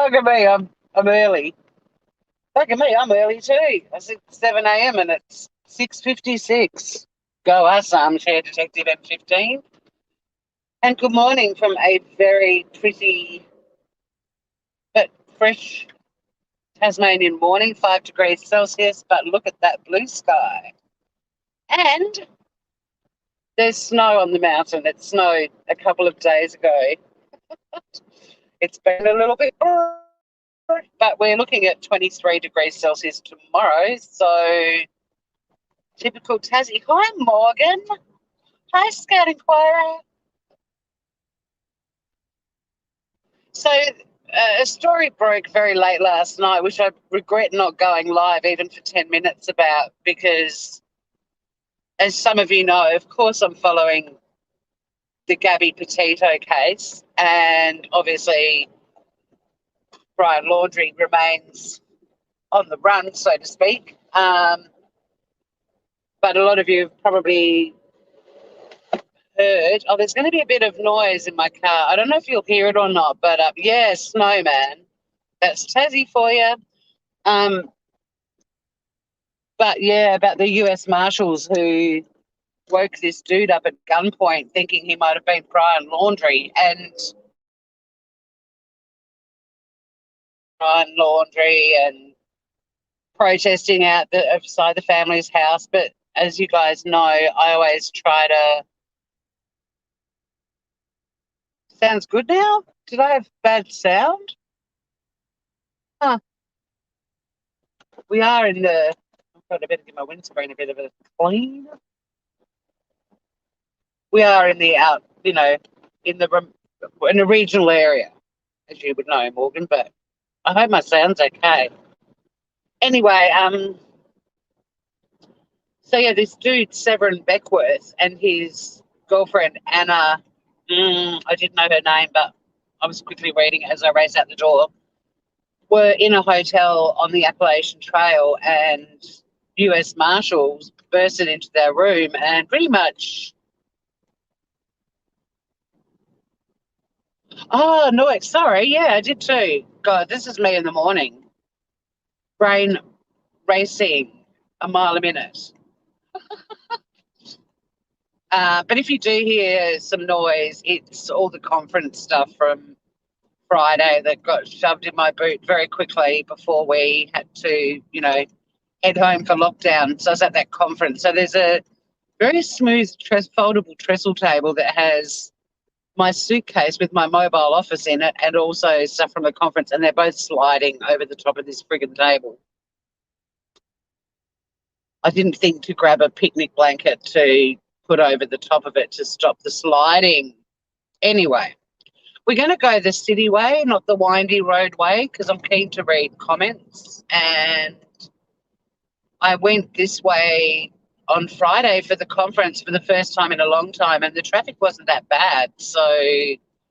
Look at me, I'm early. Look at me, I'm early too. I said 7 a.m. and it's 6:56. Go us, armchair detective M15. And good morning from a very pretty but fresh Tasmanian morning, 5 degrees Celsius. But look at that blue sky. And there's snow on the mountain. It snowed a couple of days ago. It's been a little bit, but we're looking at 23 degrees Celsius tomorrow. So typical Tassie. Hi, Morgan. Hi, Scout Inquirer. So a story broke very late last night, which I regret not going live even for 10 minutes about, because as some of you know, of course I'm following the Gabby Petito case, and obviously Brian Laundrie remains on the run, so to speak. But a lot of you have probably heard, there's going to be a bit of noise in my car. I don't know if you'll hear it or not, but yeah, snowman. That's Tassie for you. But yeah, about the US Marshals who woke this dude up at gunpoint thinking he might have been Brian Laundrie, and protesting outside the family's house. But as you guys know, I always try to. Sounds good now? Did I have bad sound? Huh. We are in the. I better give my windscreen a bit of a clean. We are in the in a regional area, as you would know, Morgan. But I hope my sound's okay. Anyway, so yeah, this dude Severin Beckworth and his girlfriend Anna. I didn't know her name, but I was quickly reading it as I raced out the door. Were in a hotel on the Appalachian Trail, and US Marshals bursted into their room and pretty much. Oh, no, sorry. Yeah, I did too. God, this is me in the morning. Brain racing a mile a minute. But if you do hear some noise, it's all the conference stuff from Friday that got shoved in my boot very quickly before we had to, head home for lockdown. So I was at that conference. So there's a very smooth foldable trestle table that has my suitcase with my mobile office in it and also stuff from the conference, and they're both sliding over the top of this friggin' table. I didn't think to grab a picnic blanket to put over the top of it to stop the sliding. Anyway, we're going to go the city way, not the windy road way, because I'm keen to read comments. And I went this way on Friday for the conference for the first time in a long time, and the traffic wasn't that bad. So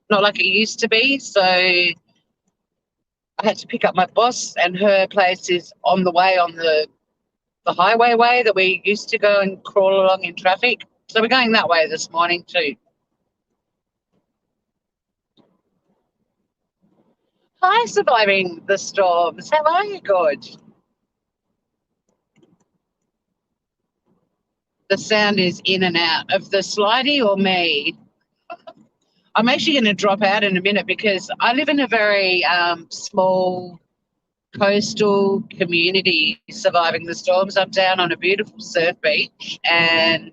not like it used to be. So I had to pick up my boss, and her place is on the way on the highway way that we used to go and crawl along in traffic. So we're going that way this morning too. Hi, surviving the storms. How are you, Gorge? The sound is in and out of the slidey or me. I'm actually going to drop out in a minute because I live in a very small coastal community surviving the storms. I'm down on a beautiful surf beach, and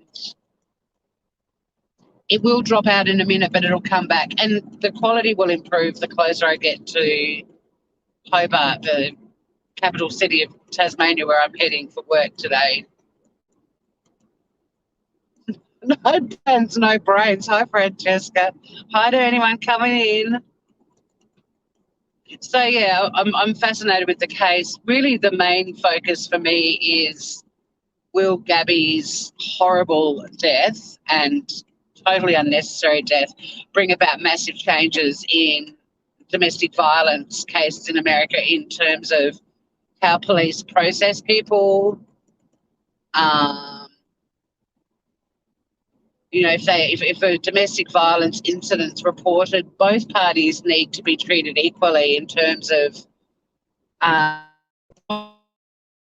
it will drop out in a minute, but it'll come back. And the quality will improve the closer I get to Hobart, the capital city of Tasmania, where I'm heading for work today. No plans, no brains. Hi, Francesca. Hi to anyone coming in. So, yeah, I'm fascinated with the case. Really, the main focus for me is will Gabby's horrible death and totally unnecessary death bring about massive changes in domestic violence cases in America in terms of how police process people, You know, if a domestic violence incident's reported, both parties need to be treated equally in terms of uh,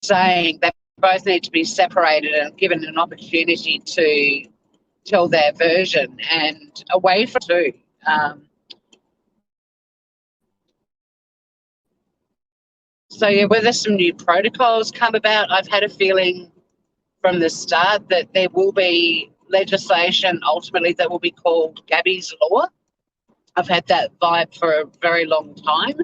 saying they both need to be separated and given an opportunity to tell their version and away from too. So yeah, whether some new protocols come about, I've had a feeling from the start that there will be legislation ultimately that will be called Gabby's Law. I've had that vibe for a very long time.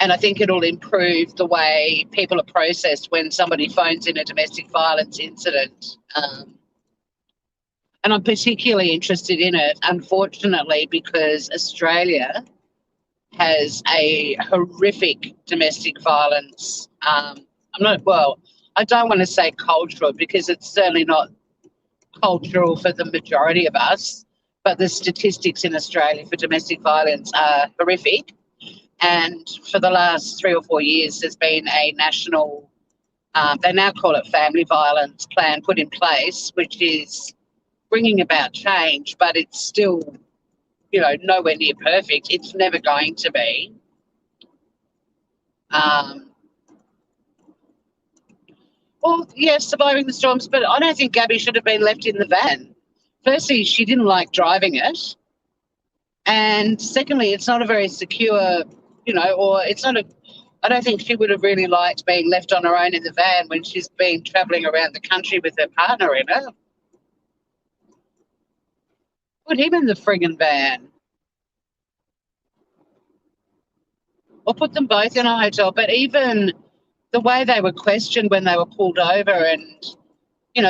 And I think it'll improve the way people are processed when somebody phones in a domestic violence incident. And I'm particularly interested in it, unfortunately, because Australia has a horrific domestic violence. I don't want to say cultural because it's certainly not cultural for the majority of us, but the statistics in Australia for domestic violence are horrific. And for the last 3 or 4 years, there's been a national, they now call it family violence plan put in place, which is bringing about change, but it's still, nowhere near perfect. It's never going to be. Um, well, yes, surviving the storms, but I don't think Gabby should have been left in the van. Firstly, she didn't like driving it. And secondly, it's not a very secure, or it's not a, I don't think she would have really liked being left on her own in the van when she's been travelling around the country with her partner in it. Put him in the friggin' van or put them both in a hotel. But even the way they were questioned when they were pulled over and,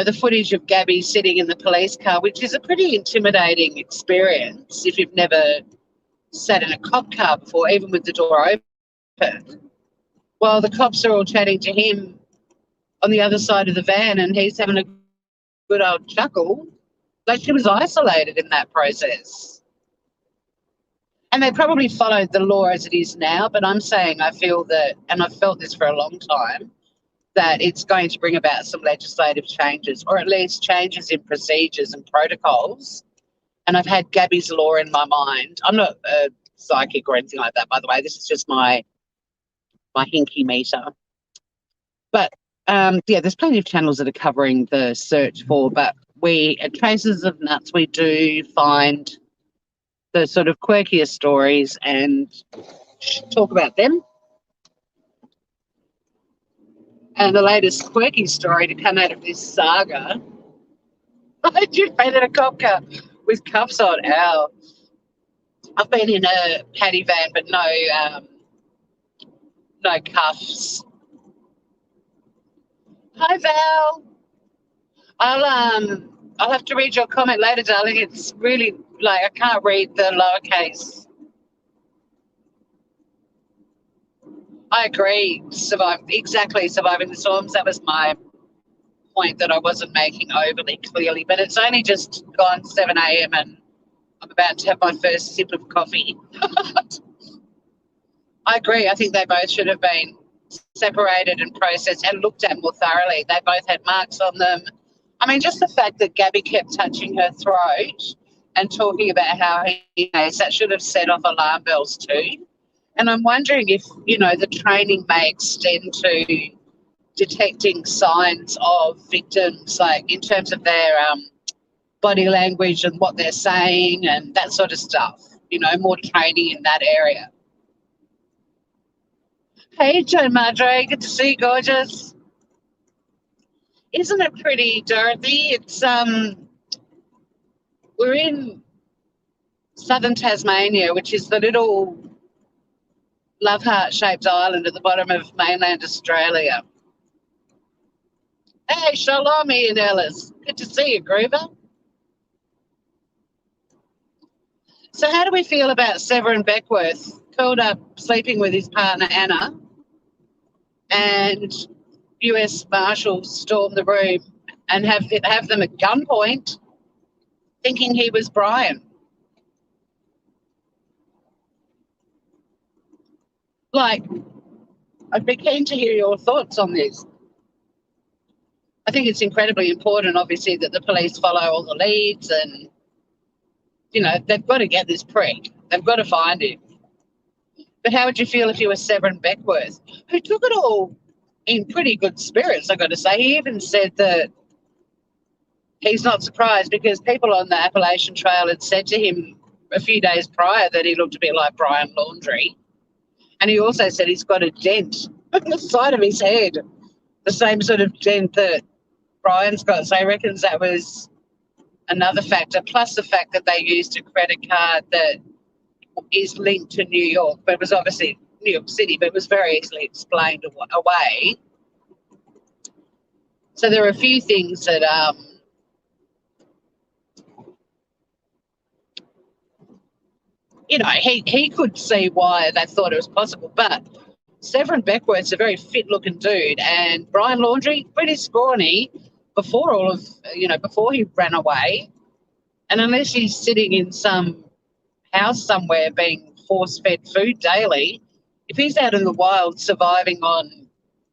the footage of Gabby sitting in the police car, which is a pretty intimidating experience if you've never sat in a cop car before, even with the door open. While the cops are all chatting to him on the other side of the van and he's having a good old chuckle, like she was isolated in that process. And they probably followed the law as it is now, but I'm saying I feel that, and I've felt this for a long time, that it's going to bring about some legislative changes, or at least changes in procedures and protocols. And I've had Gabby's Law in my mind. I'm not a psychic or anything like that, by the way. This is just my hinky meter. But yeah, there's plenty of channels that are covering the search for, but we at Traces of Nuts, we do find the sort of quirkiest stories and talk about them. And the latest quirky story to come out of this saga, I just been in a cop car with cuffs on. Ow. I've been in a paddy van, but no cuffs. Hi, Val. I'll have to read your comment later, darling. It's really I can't read the lowercase. I agree. Surviving the storms. That was my point that I wasn't making overly clearly. But it's only just gone 7 a.m. and I'm about to have my first sip of coffee. I agree. I think they both should have been separated and processed and looked at more thoroughly. They both had marks on them. I mean, just the fact that Gabby kept touching her throat and talking about how that should have set off alarm bells too. And I'm wondering if, the training may extend to detecting signs of victims, like in terms of their body language and what they're saying and that sort of stuff, more training in that area. Hey, Joe Madre, good to see you, gorgeous. Isn't it pretty, Dorothy? It's we're in southern Tasmania, which is the little love heart-shaped island at the bottom of mainland Australia. Hey, shalom, Ian Ellis. Good to see you, Groover. So how do we feel about Severin Beckworth curled up sleeping with his partner Anna and US Marshals storm the room and have them at gunpoint thinking he was Brian? I'd be keen to hear your thoughts on this. I think it's incredibly important, obviously, that the police follow all the leads and, they've got to get this prick. They've got to find him. But how would you feel if you were Severin Beckworth, who took it all in pretty good spirits, I've got to say? He even said that he's not surprised because people on the Appalachian Trail had said to him a few days prior that he looked a bit like Brian Laundrie. And he also said he's got a dent on the side of his head, the same sort of dent that Brian's got. So he reckons that was another factor, plus the fact that they used a credit card that is linked to New York, but it was obviously New York City, but it was very easily explained away. So there are a few things that he could see why they thought it was possible. But Severin Beckworth's a very fit-looking dude, and Brian Laundrie, pretty scrawny before before he ran away. And unless he's sitting in some house somewhere being force-fed food daily, if he's out in the wild surviving on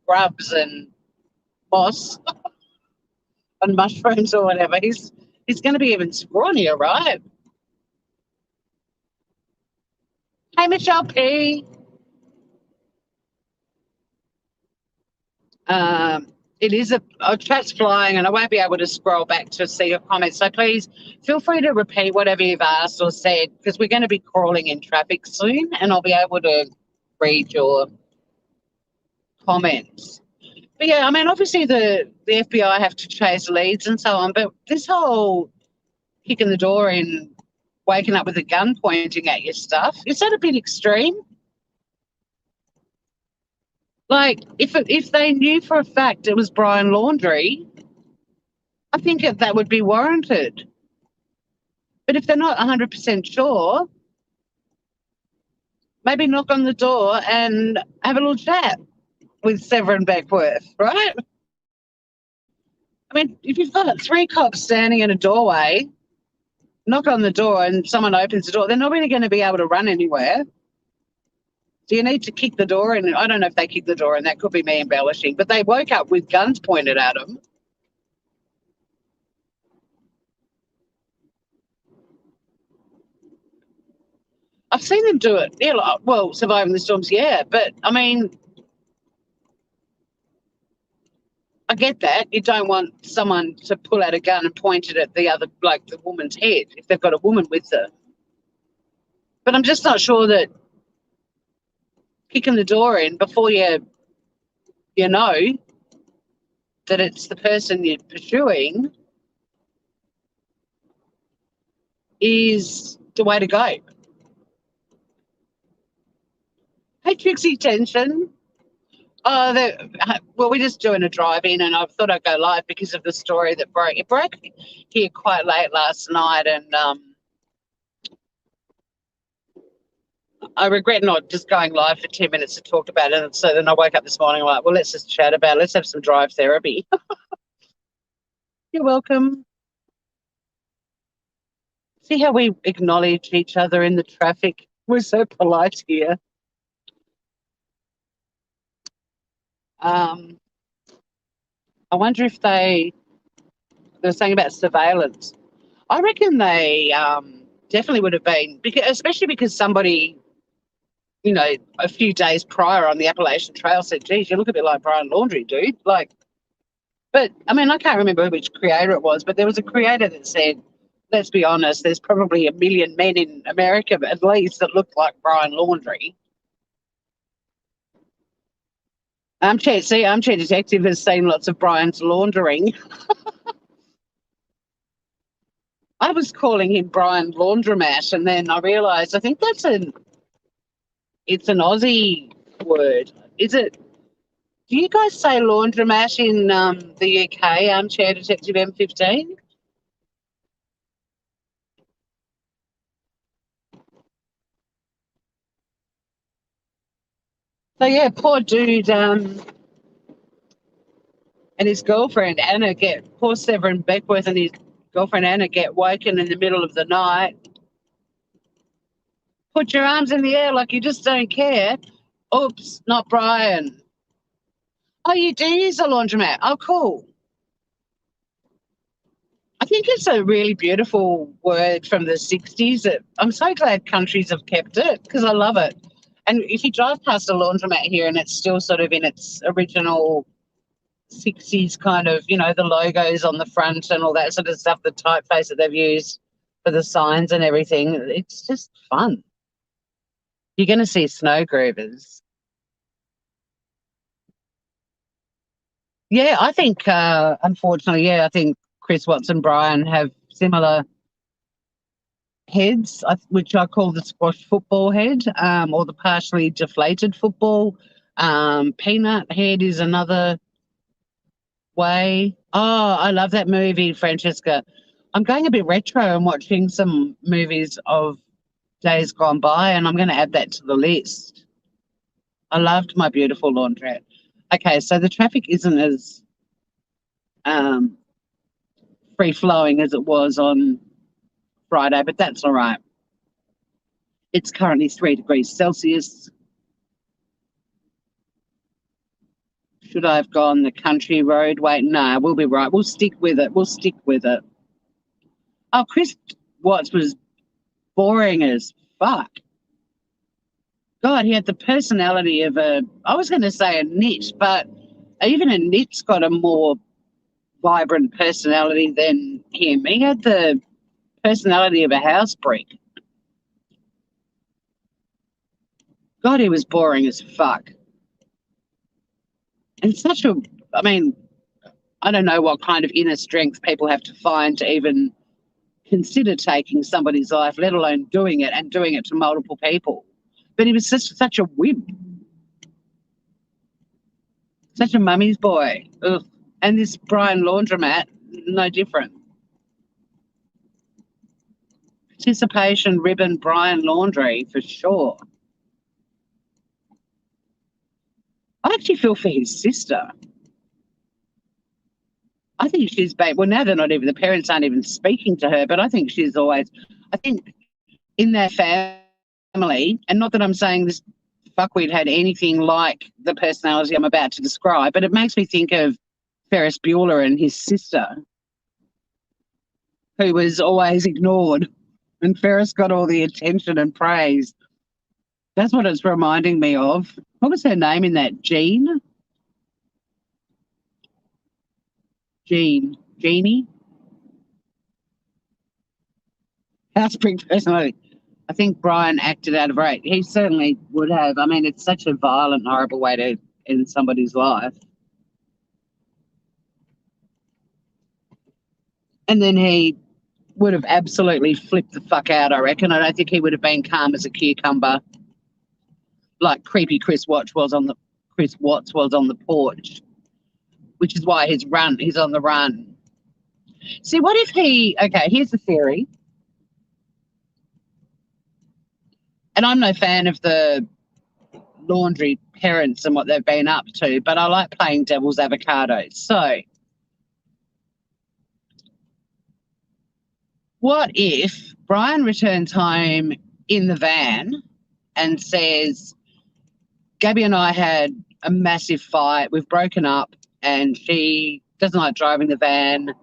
grubs and moss and mushrooms or whatever, he's going to be even scrawnier, right? Hey, Michelle P. It is a chat's flying and I won't be able to scroll back to see your comments. So please feel free to repeat whatever you've asked or said because we're going to be crawling in traffic soon and I'll be able to read your comments. But yeah, I mean, obviously the FBI have to chase leads and so on, but this whole kicking the door in, waking up with a gun pointing at your stuff, is that a bit extreme? Like, if they knew for a fact it was Brian Laundrie, I think that would be warranted. But if they're not 100% sure, maybe knock on the door and have a little chat with Severin Beckworth, right? I mean, if you've got 3 cops standing in a doorway, knock on the door and someone opens the door, they're not really going to be able to run anywhere. So you need to kick the door in. I don't know if they kicked the door in. That could be me embellishing. But they woke up with guns pointed at them. I've seen them do it. Yeah, well, surviving the storms, yeah. But, I mean, I get that. You don't want someone to pull out a gun and point it at the other, like the woman's head, if they've got a woman with them. But I'm just not sure that kicking the door in before you know that it's the person you're pursuing is the way to go. Hey, Trixie Tension. Well, we're just doing a drive-in and I thought I'd go live because of the story that broke. It broke here quite late last night and I regret not just going live for 10 minutes to talk about it. And so then I woke up this morning like, well, let's just chat about it. Let's have some drive therapy. You're welcome. See how we acknowledge each other in the traffic? We're so polite here. I wonder if they were saying about surveillance. I reckon they definitely would have been, especially because somebody, a few days prior on the Appalachian Trail said, geez, you look a bit like Brian Laundrie, dude. But, I mean, I can't remember which creator it was, but there was a creator that said, let's be honest, there's probably 1 million men in America at least that look like Brian Laundrie. Armchair Detective has seen lots of Brian's laundering. I was calling him Brian Laundromat, and then I realised I think it's an Aussie word. Is it? Do you guys say laundromat in the UK, Armchair Detective M15? So, yeah, poor dude and his girlfriend, Anna, poor Severin Beckworth and his girlfriend, Anna, get woken in the middle of the night. Put your arms in the air like you just don't care. Oops, not Brian. Oh, you do use a laundromat. Oh, cool. think it's a really beautiful word from the 60s. I'm so glad countries have kept it because I love it. And if you drive past a laundromat here and it's still sort of in its original 60s kind of, the logos on the front and all that sort of stuff, the typeface that they've used for the signs and everything, it's just fun. You're going to see snow groovers. Yeah, I think, unfortunately, I think Chris Watts and Brian have similar heads, which I call the squash football head, or the partially deflated football. Peanut head is another way. Oh, I love that movie, Francesca. I'm going a bit retro and watching some movies of days gone by, and I'm going to add that to the list. I loved My Beautiful Laundrette. Okay, so the traffic isn't as free-flowing as it was on Friday, but that's all right. It's currently 3 degrees Celsius. Should I have gone the country road? Wait, no, we'll be right. We'll stick with it. Oh, Chris Watts was boring as fuck. God, he had the personality of I was going to say a nit, but even a nit's got a more vibrant personality than him. He had the personality of a house brick. God, he was boring as fuck. And I don't know what kind of inner strength people have to find to even consider taking somebody's life, let alone doing it and doing it to multiple people. But he was such a wimp. Such a mummy's boy. Ugh. And this Brian Laundromat, no different. Participation ribbon Brian Laundry for sure. I actually feel for his sister. I think she's well, now they're not even, the parents aren't even speaking to her, but I think in their family, and not that I'm saying this fuckwit had anything like the personality I'm about to describe, but it makes me think of Ferris Bueller and his sister, who was always ignored, and Ferris got all the attention and praise. That's what it's reminding me of. What was her name in that? Jeannie? Housebreak personality. I think Brian acted out of rate. He certainly would have. I mean, it's such a violent, horrible way to end somebody's life. And then he would have absolutely flipped the fuck out, I reckon. I don't think he would have been calm as a cucumber like creepy Chris Watts was on the porch, which is why he's on the run. See, what if here's the theory. And I'm no fan of the laundry parents and what they've been up to, but I like playing devil's avocado. So what if Brian returns home in the van and says, Gabby and I had a massive fight, we've broken up, and she doesn't like driving the van,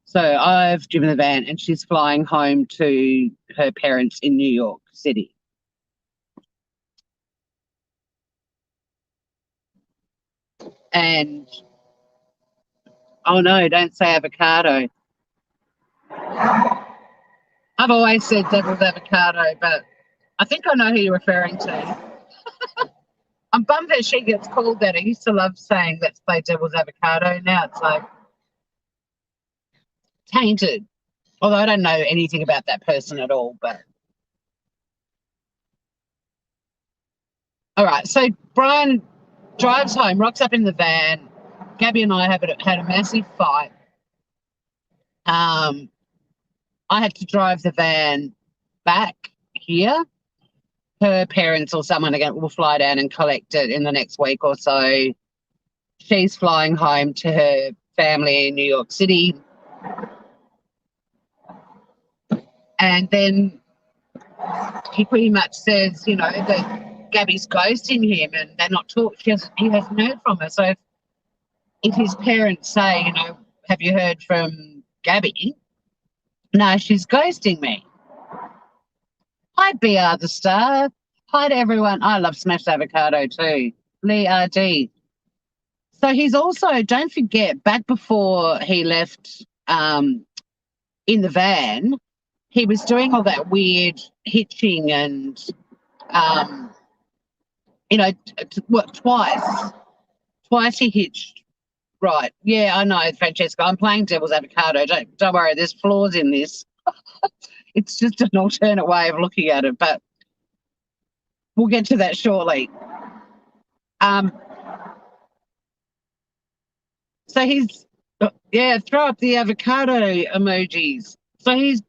so I've driven the van and she's flying home to her parents in New York City. And, oh no, don't say avocado. I've always said devil's avocado, but I think I know who you're referring to. I'm bummed that she gets called that. I used to love saying let's play devil's avocado. Now it's like tainted. Although I don't know anything about that person at all, but. All right, so Brian drives home, rocks up in the van. Gabby and I had a massive fight. I had to drive the van back here. Her parents or someone again will fly down and collect it in the next week or so. She's flying home to her family in New York City. And then he pretty much says, that Gabby's ghosting him and they're not talking. He hasn't heard from her. So if his parents say, have you heard from Gabby? No, she's ghosting me. Hi, BR the star. Hi to everyone. I love smashed avocado too. Lee RD. So he's also, don't forget, back before he left in the van, he was doing all that weird hitching and, um, what, twice. Twice he hitched. Right. Yeah, I know, Francesca. I'm playing devil's avocado. Don't worry, there's flaws in this. It's just an alternate way of looking at it, but we'll get to that shortly. Um, so he's, yeah, throw up the avocado emojis. So he's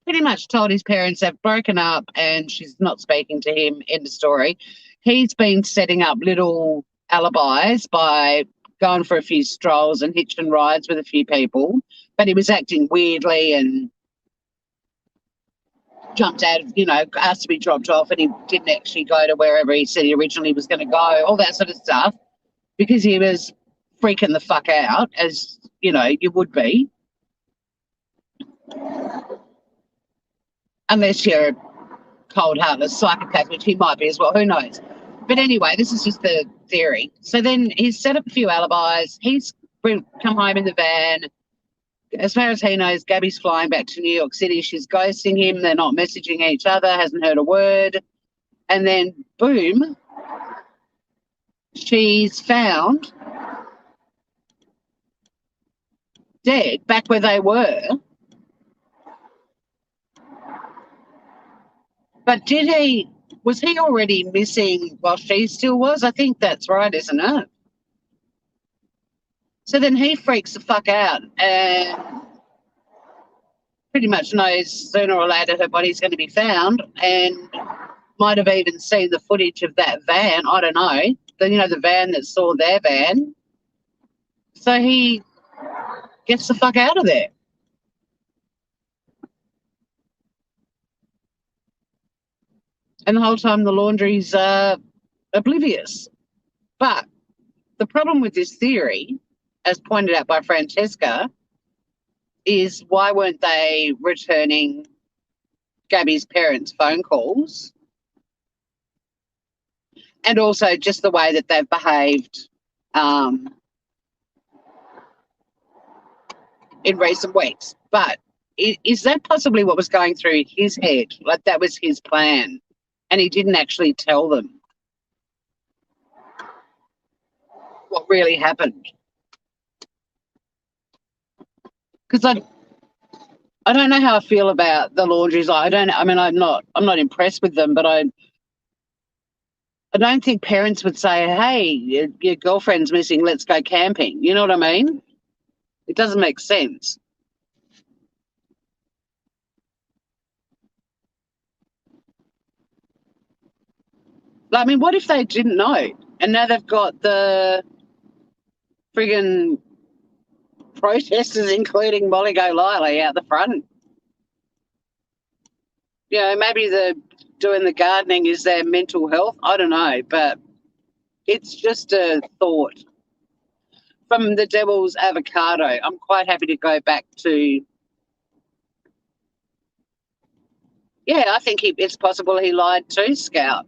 pretty much told his parents they've broken up and she's not speaking to him. End of story. He's been setting up little alibis by going for a few strolls and hitching rides with a few people, but he was acting weirdly and jumped out, asked to be dropped off, and he didn't actually go to wherever he said he originally was going to go, all that sort of stuff, because he was freaking the fuck out, as, you would be, unless you're a cold heartless psychopath, which he might be as well, who knows. But anyway, this is just the theory. So then he's set up a few alibis. He's come home in the van. As far as he knows, Gabby's flying back to New York City. She's ghosting him. They're not messaging each other, hasn't heard a word. And then, boom, she's found dead back where they were. But was he already missing while she still was? I think that's right, isn't it? So then he freaks the fuck out and pretty much knows sooner or later her body's going to be found, and might have even seen the footage of that van. I don't know. The van that saw their van. So he gets the fuck out of there. And the whole time the laundry's oblivious. But the problem with this theory, as pointed out by Francesca, is why weren't they returning Gabby's parents' phone calls? And also just the way that they've behaved in recent weeks. But is that possibly what was going through his head? Like that was his plan and he didn't actually tell them what really happened? Because I don't know how I feel about the laundries. I'm not impressed with them, but I don't think parents would say, hey, your girlfriend's missing, let's go camping. You know what I mean? It doesn't make sense. I mean, what if they didn't know and now they've got the friggin' protesters, including Molly Golightly, out the front? Maybe the doing the gardening is their mental health. I don't know, but it's just a thought. From the devil's avocado, I'm quite happy to go back to, I think it's possible he lied to Scout.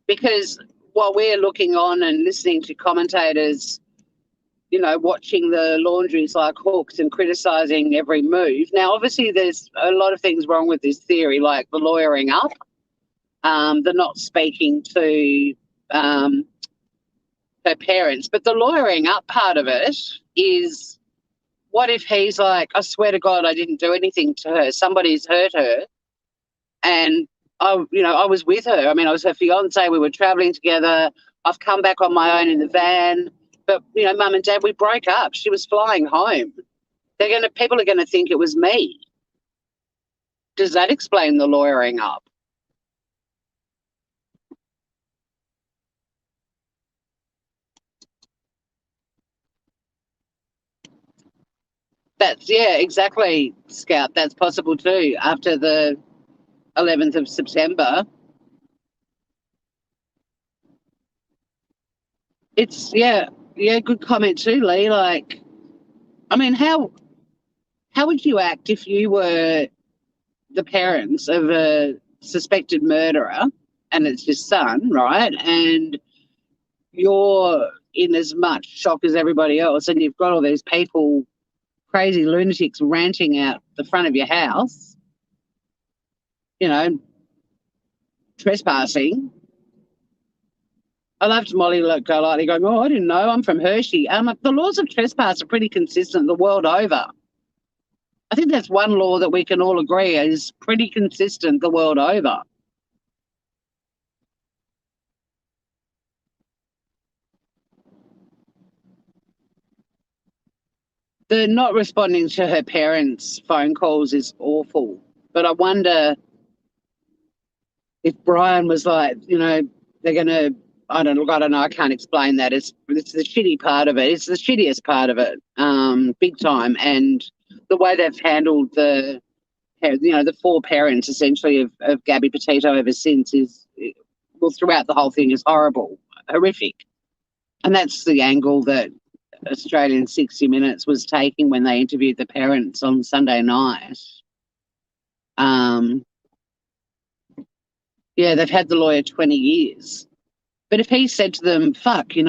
Because while we're looking on and listening to commentators, watching the laundries like hawks and criticising every move. Now, obviously, there's a lot of things wrong with this theory, like the lawyering up, the not speaking to her parents. But the lawyering up part of it is, what if he's like, I swear to God, I didn't do anything to her. Somebody's hurt her. And I was with her. I mean, I was her fiance. We were traveling together. I've come back on my own in the van. But, Mum and Dad, we broke up. She was flying home. People are gonna think it was me. Does that explain the lawyering up? Exactly, Scout. That's possible too. After the 11th of September, it's good comment too, Lee. Like, I mean, how? how would you act if you were the parents of a suspected murderer and it's your son, right? And you're in as much shock as everybody else, and you've got all these people, crazy lunatics, ranting out the front of your house, you know, trespassing. I loved Molly go lightly going, oh, I didn't know, I'm from Hershey. The laws of trespass are pretty consistent the world over. I think that's one law that we can all agree is pretty consistent the world over. The not responding to her parents' phone calls is awful. But I wonder if Brian was like, they're going to, I don't know, I can't explain that. It's the shitty part of it. It's the shittiest part of it, big time. And the way they've handled the 4 parents essentially of Gabby Petito ever since throughout the whole thing is horrible, horrific. And that's the angle that Australian 60 Minutes was taking when they interviewed the parents on Sunday night. Yeah, they've had the lawyer 20 years. But if he said to them, fuck, we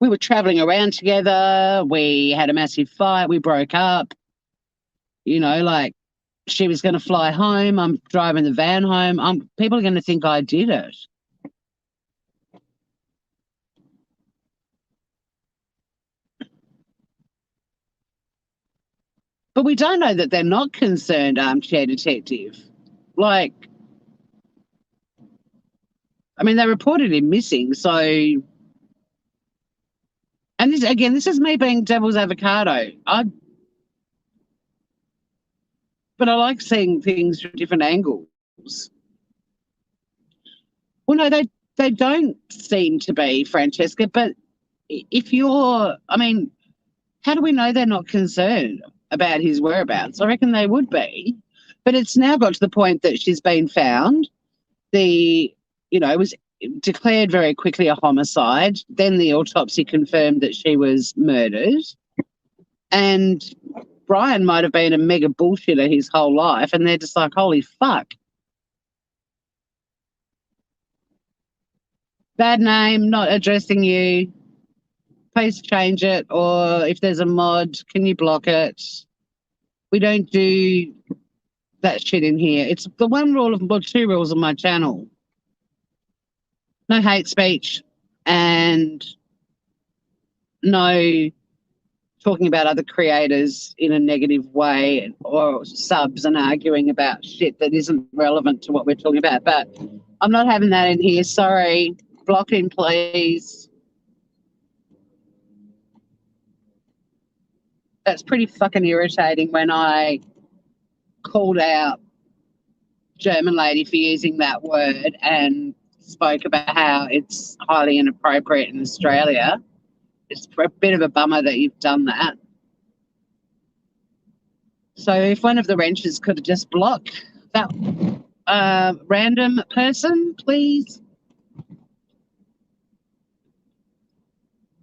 were travelling around together, we had a massive fight, we broke up, she was going to fly home, I'm driving the van home, people are going to think I did it. But we don't know that they're not concerned, armchair detective. They reported him missing, so... And this is me being devil's avocado. But I like seeing things from different angles. Well, no, they don't seem to be, Francesca, but if you're... how do we know they're not concerned about his whereabouts? I reckon they would be. But it's now got to the point that she's been found. It was declared very quickly a homicide. Then the autopsy confirmed that she was murdered. And Brian might have been a mega bullshitter his whole life, and they're just like, holy fuck. Bad name, not addressing you. Please change it, or if there's a mod, can you block it? We don't do that shit in here. It's the two rules of my channel. No hate speech and no talking about other creators in a negative way or subs and arguing about shit that isn't relevant to what we're talking about. But I'm not having that in here. Sorry. Block him, please. That's pretty fucking irritating when I called out German lady for using that word and spoke about how it's highly inappropriate in Australia. It's a bit of a bummer that you've done that. So if one of the wrenches could just block that random person, please.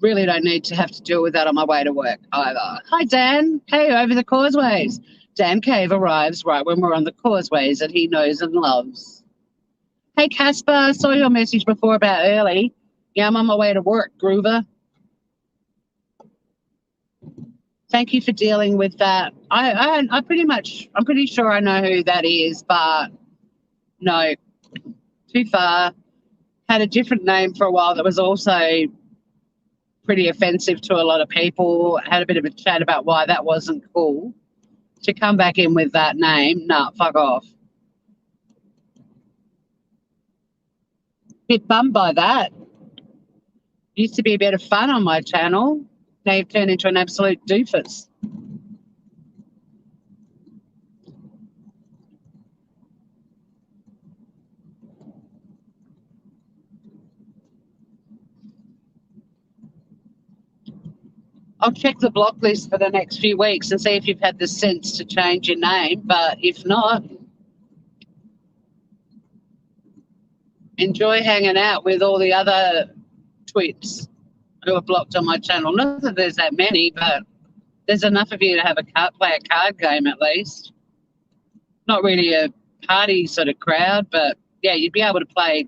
Really don't need to have to deal with that on my way to work either. Hi, Dan. Hey, over the causeways. Dan Cave arrives right when we're on the causeways that he knows and loves. Hey, Casper, saw your message before about early. Yeah, I'm on my way to work, Groover. Thank you for dealing with that. I'm pretty sure I know who that is, but no, too far. Had a different name for a while that was also pretty offensive to a lot of people. Had a bit of a chat about why that wasn't cool. To come back in with that name, nah, fuck off. Bit bummed by that. Used to be a bit of fun on my channel. Now you've turned into an absolute doofus. I'll check the block list for the next few weeks and see if you've had the sense to change your name. But if not, enjoy hanging out with all the other twits who are blocked on my channel. Not that there's that many, but There's enough of you to have play a card game at least. Not really a party sort of crowd, but yeah, you'd be able to play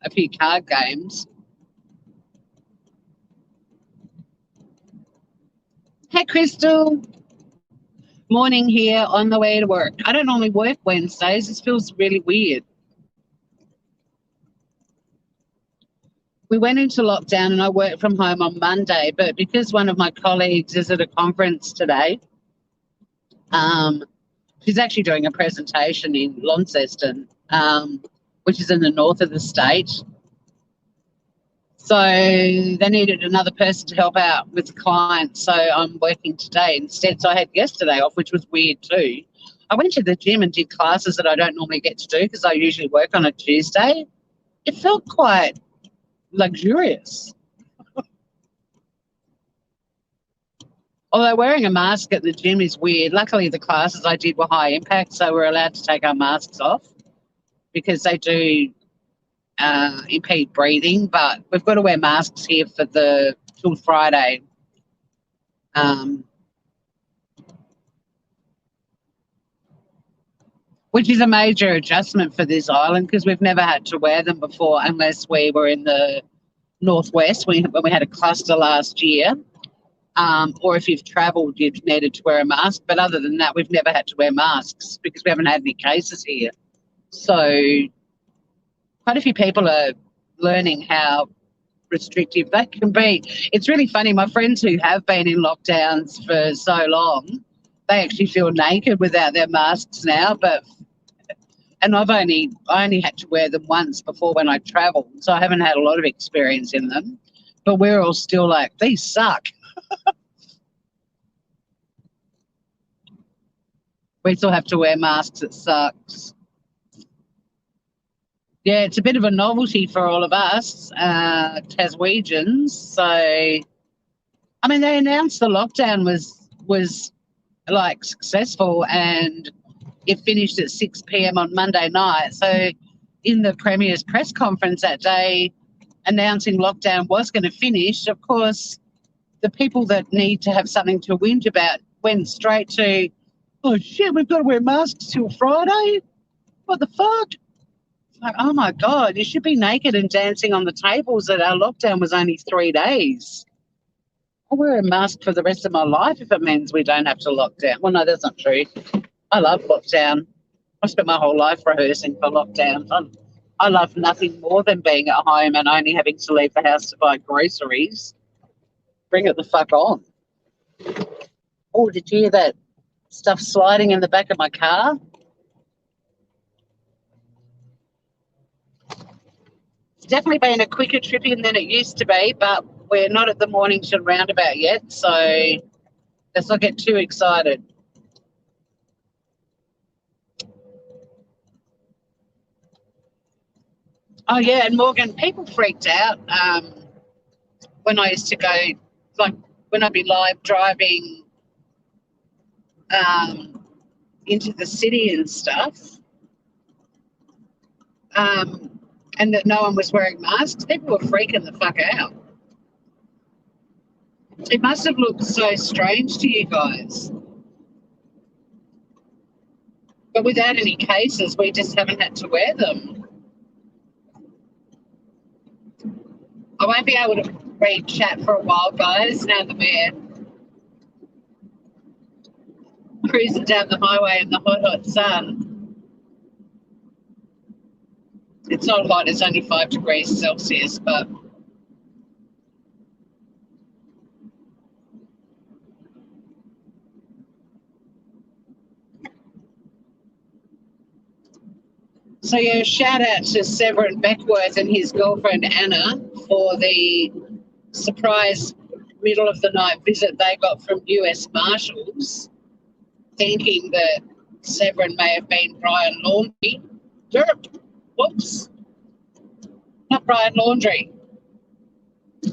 a few card games. Hey, Crystal. Morning here on the way to work. I don't normally work Wednesdays. This feels really weird. We went into lockdown and I worked from home on Monday, but because one of my colleagues is at a conference today, she's actually doing a presentation in Launceston, which is in the north of the state. So they needed another person to help out with the client. So I'm working today instead. So I had yesterday off, which was weird too. I went to the gym and did classes that I don't normally get to do because I usually work on a Tuesday. It felt quite luxurious. Although wearing a mask at the gym is weird. Luckily, the classes I did were high impact, so we're allowed to take our masks off because they do impede breathing. But we've got to wear masks here for till Friday. Which is a major adjustment for this island because we've never had to wear them before unless we were in the northwest when we had a cluster last year. Or if you've travelled, you've needed to wear a mask. But other than that, we've never had to wear masks because we haven't had any cases here. So quite a few people are learning how restrictive that can be. It's really funny. My friends who have been in lockdowns for so long, they actually feel naked without their masks now. And I only had to wear them once before when I travelled, so I haven't had a lot of experience in them. But we're all still like, these suck. We still have to wear masks. It sucks. Yeah, it's a bit of a novelty for all of us, Taswegians. So, I mean, they announced the lockdown was like successful and it finished at 6 p.m. on Monday night. So in the Premier's press conference that day announcing lockdown was going to finish, of course, the people that need to have something to whinge about went straight to, oh, shit, we've got to wear masks till Friday? What the fuck? Like, oh, my God, you should be naked and dancing on the tables that our lockdown was only 3 days. I'll wear a mask for the rest of my life if it means we don't have to lock down. Well, no, that's not true. I love lockdown. I spent my whole life rehearsing for lockdown. I love nothing more than being at home and only having to leave the house to buy groceries. Bring it the fuck on. Oh, did you hear that stuff sliding in the back of my car? It's definitely been a quicker trip in than it used to be, but we're not at the Mornington roundabout yet, so let's not get too excited. Oh, yeah, and Morgan, people freaked out when I used to go, like when I'd be live driving into the city and stuff, and that no one was wearing masks. People were freaking the fuck out. It must have looked so strange to you guys. But without any cases, we just haven't had to wear them. I won't be able to read chat for a while, guys. Now that we're cruising down the highway in the hot, hot sun. It's not hot, it's only 5 degrees Celsius, but so yeah, shout out to Severin Beckworth and his girlfriend Anna for the surprise middle of the night visit they got from US Marshals, thinking that Severin may have been Brian Laundrie. Derp. Whoops. Not Brian Laundrie.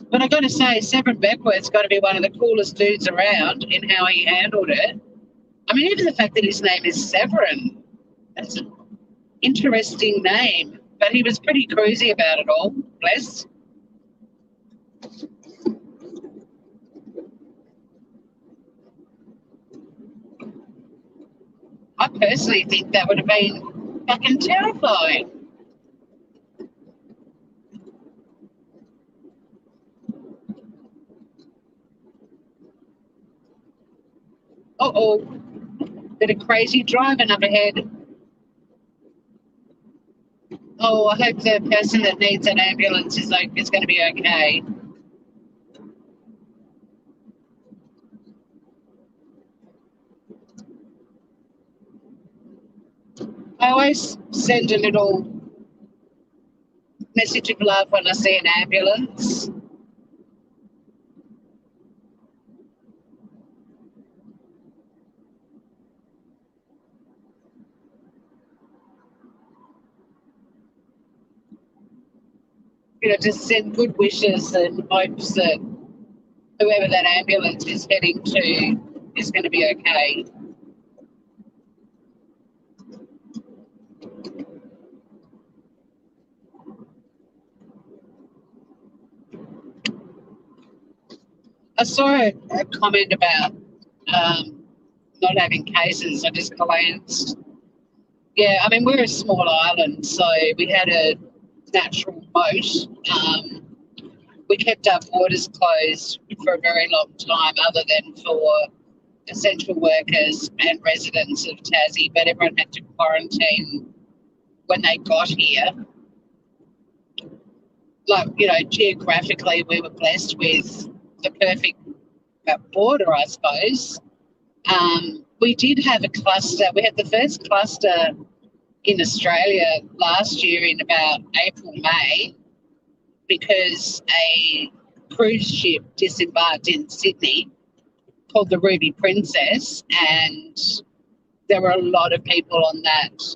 But I've got to say, Severin Beckworth's got to be one of the coolest dudes around in how he handled it. I mean, even the fact that his name is Severin, that's an interesting name. But he was pretty cruisy about it all, bless. I personally think that would have been fucking terrifying. Uh-oh, bit of crazy driving up ahead. Oh, I hope the person that needs an ambulance is going to be okay. I always send a little message of love when I see an ambulance. Just send good wishes and hopes that whoever that ambulance is heading to is going to be okay. I saw a comment about not having cases. I just glanced. Yeah, I mean, we're a small island, so we had a natural moat. We kept our borders closed for a very long time, other than for essential workers and residents of Tassie, but everyone had to quarantine when they got here. Geographically, we were blessed with the perfect border, I suppose. We did have a cluster. We had the first cluster in Australia last year in about April, May, because a cruise ship disembarked in Sydney called the Ruby Princess, and there were a lot of people on that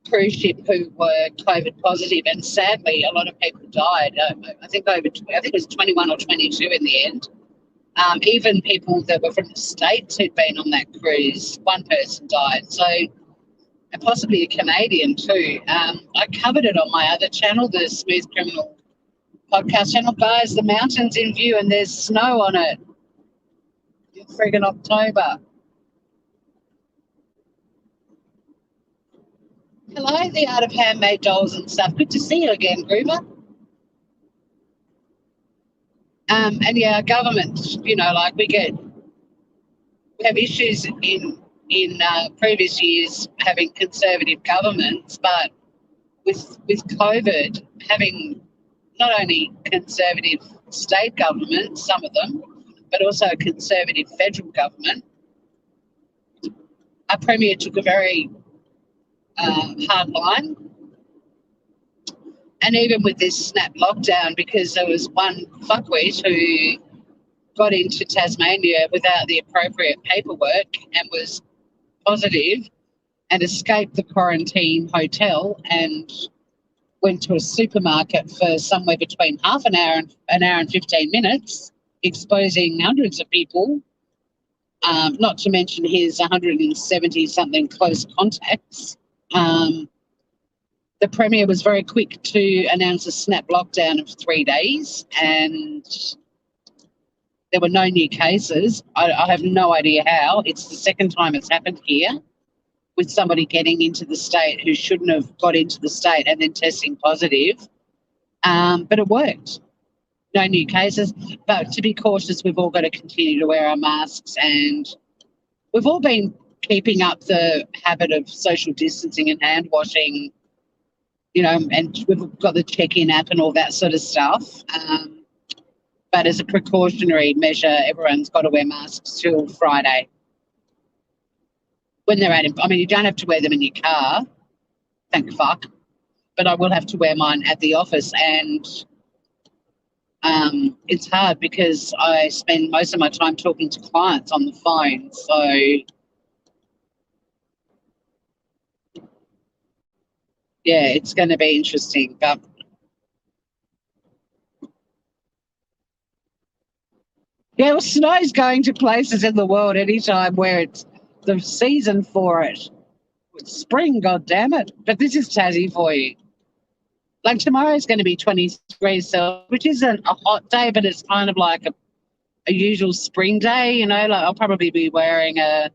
cruise ship who were COVID positive, and sadly, a lot of people died. I think it was 21 or 22 in the end. Even people that were from the States who'd been on that cruise, one person died. So, and possibly a Canadian too. I covered it on my other channel, the Smooth Criminal podcast channel. Guys, the mountain's in view and there's snow on it. It's friggin' October. Hello, the art of handmade dolls and stuff. Good to see you again, Groover. And yeah, our government, we have issues in previous years having conservative governments, but with COVID having not only conservative state governments, some of them, but also a conservative federal government, our Premier took a very hard line. And even with this snap lockdown, because there was one fuckwit who got into Tasmania without the appropriate paperwork and was positive and escaped the quarantine hotel and went to a supermarket for somewhere between half an hour and 15 minutes, exposing hundreds of people, not to mention his 170-something close contacts. The Premier was very quick to announce a snap lockdown of 3 days, and there were no new cases. I have no idea how. It's the second time it's happened here with somebody getting into the state who shouldn't have got into the state and then testing positive. But it worked. No new cases. But to be cautious, we've all got to continue to wear our masks, and we've all been keeping up the habit of social distancing and hand washing, and we've got the check-in app and all that sort of stuff. But as a precautionary measure, everyone's got to wear masks till Friday. When they're you don't have to wear them in your car, thank fuck, but I will have to wear mine at the office, and it's hard because I spend most of my time talking to clients on the phone, so yeah, it's going to be interesting. But yeah, well, snow's going to places in the world anytime where it's the season for it. It's spring, god damn it. But this is Tassie for you. Like tomorrow's going to be 20 degrees Celsius, which isn't a hot day, but it's kind of like a usual spring day, Like I'll probably be wearing a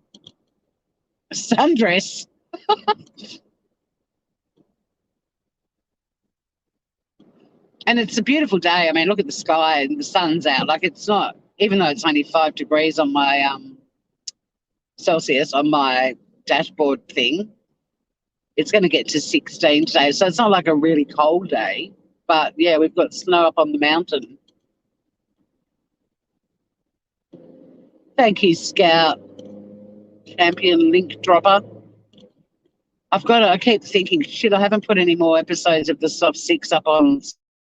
Sundress. And it's a beautiful day. I mean, look at the sky and the sun's out. Like it's not, even though it's only 5 degrees on my Celsius on my dashboard thing, it's going to get to 16 today. So it's not like a really cold day. But yeah, we've got snow up on the mountain. Thank you, Scout Champion Link Dropper. I keep thinking, shit, I haven't put any more episodes of the Soft Six up on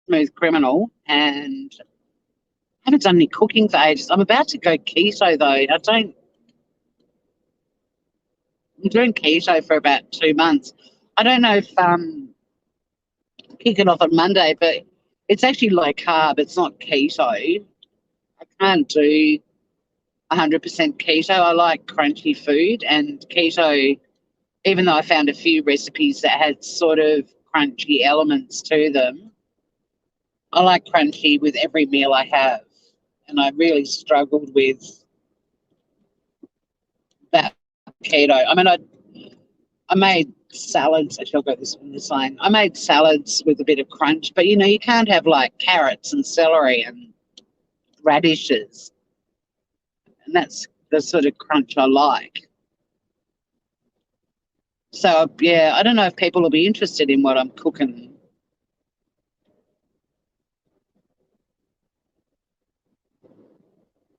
Smooth Criminal and haven't done any cooking for ages. I'm about to go keto though. I'm doing keto for about 2 months. I don't know if kick it off on Monday, but it's actually low carb. It's not keto. I can't do 100% keto. I like crunchy food, and keto, even though I found a few recipes that had sort of crunchy elements to them, I like crunchy with every meal I have. And I really struggled with that keto. I mean, I made salads. Actually, I'll go this line. I made salads with a bit of crunch, but you can't have like carrots and celery and radishes. And that's the sort of crunch I like. So, yeah, I don't know if people will be interested in what I'm cooking.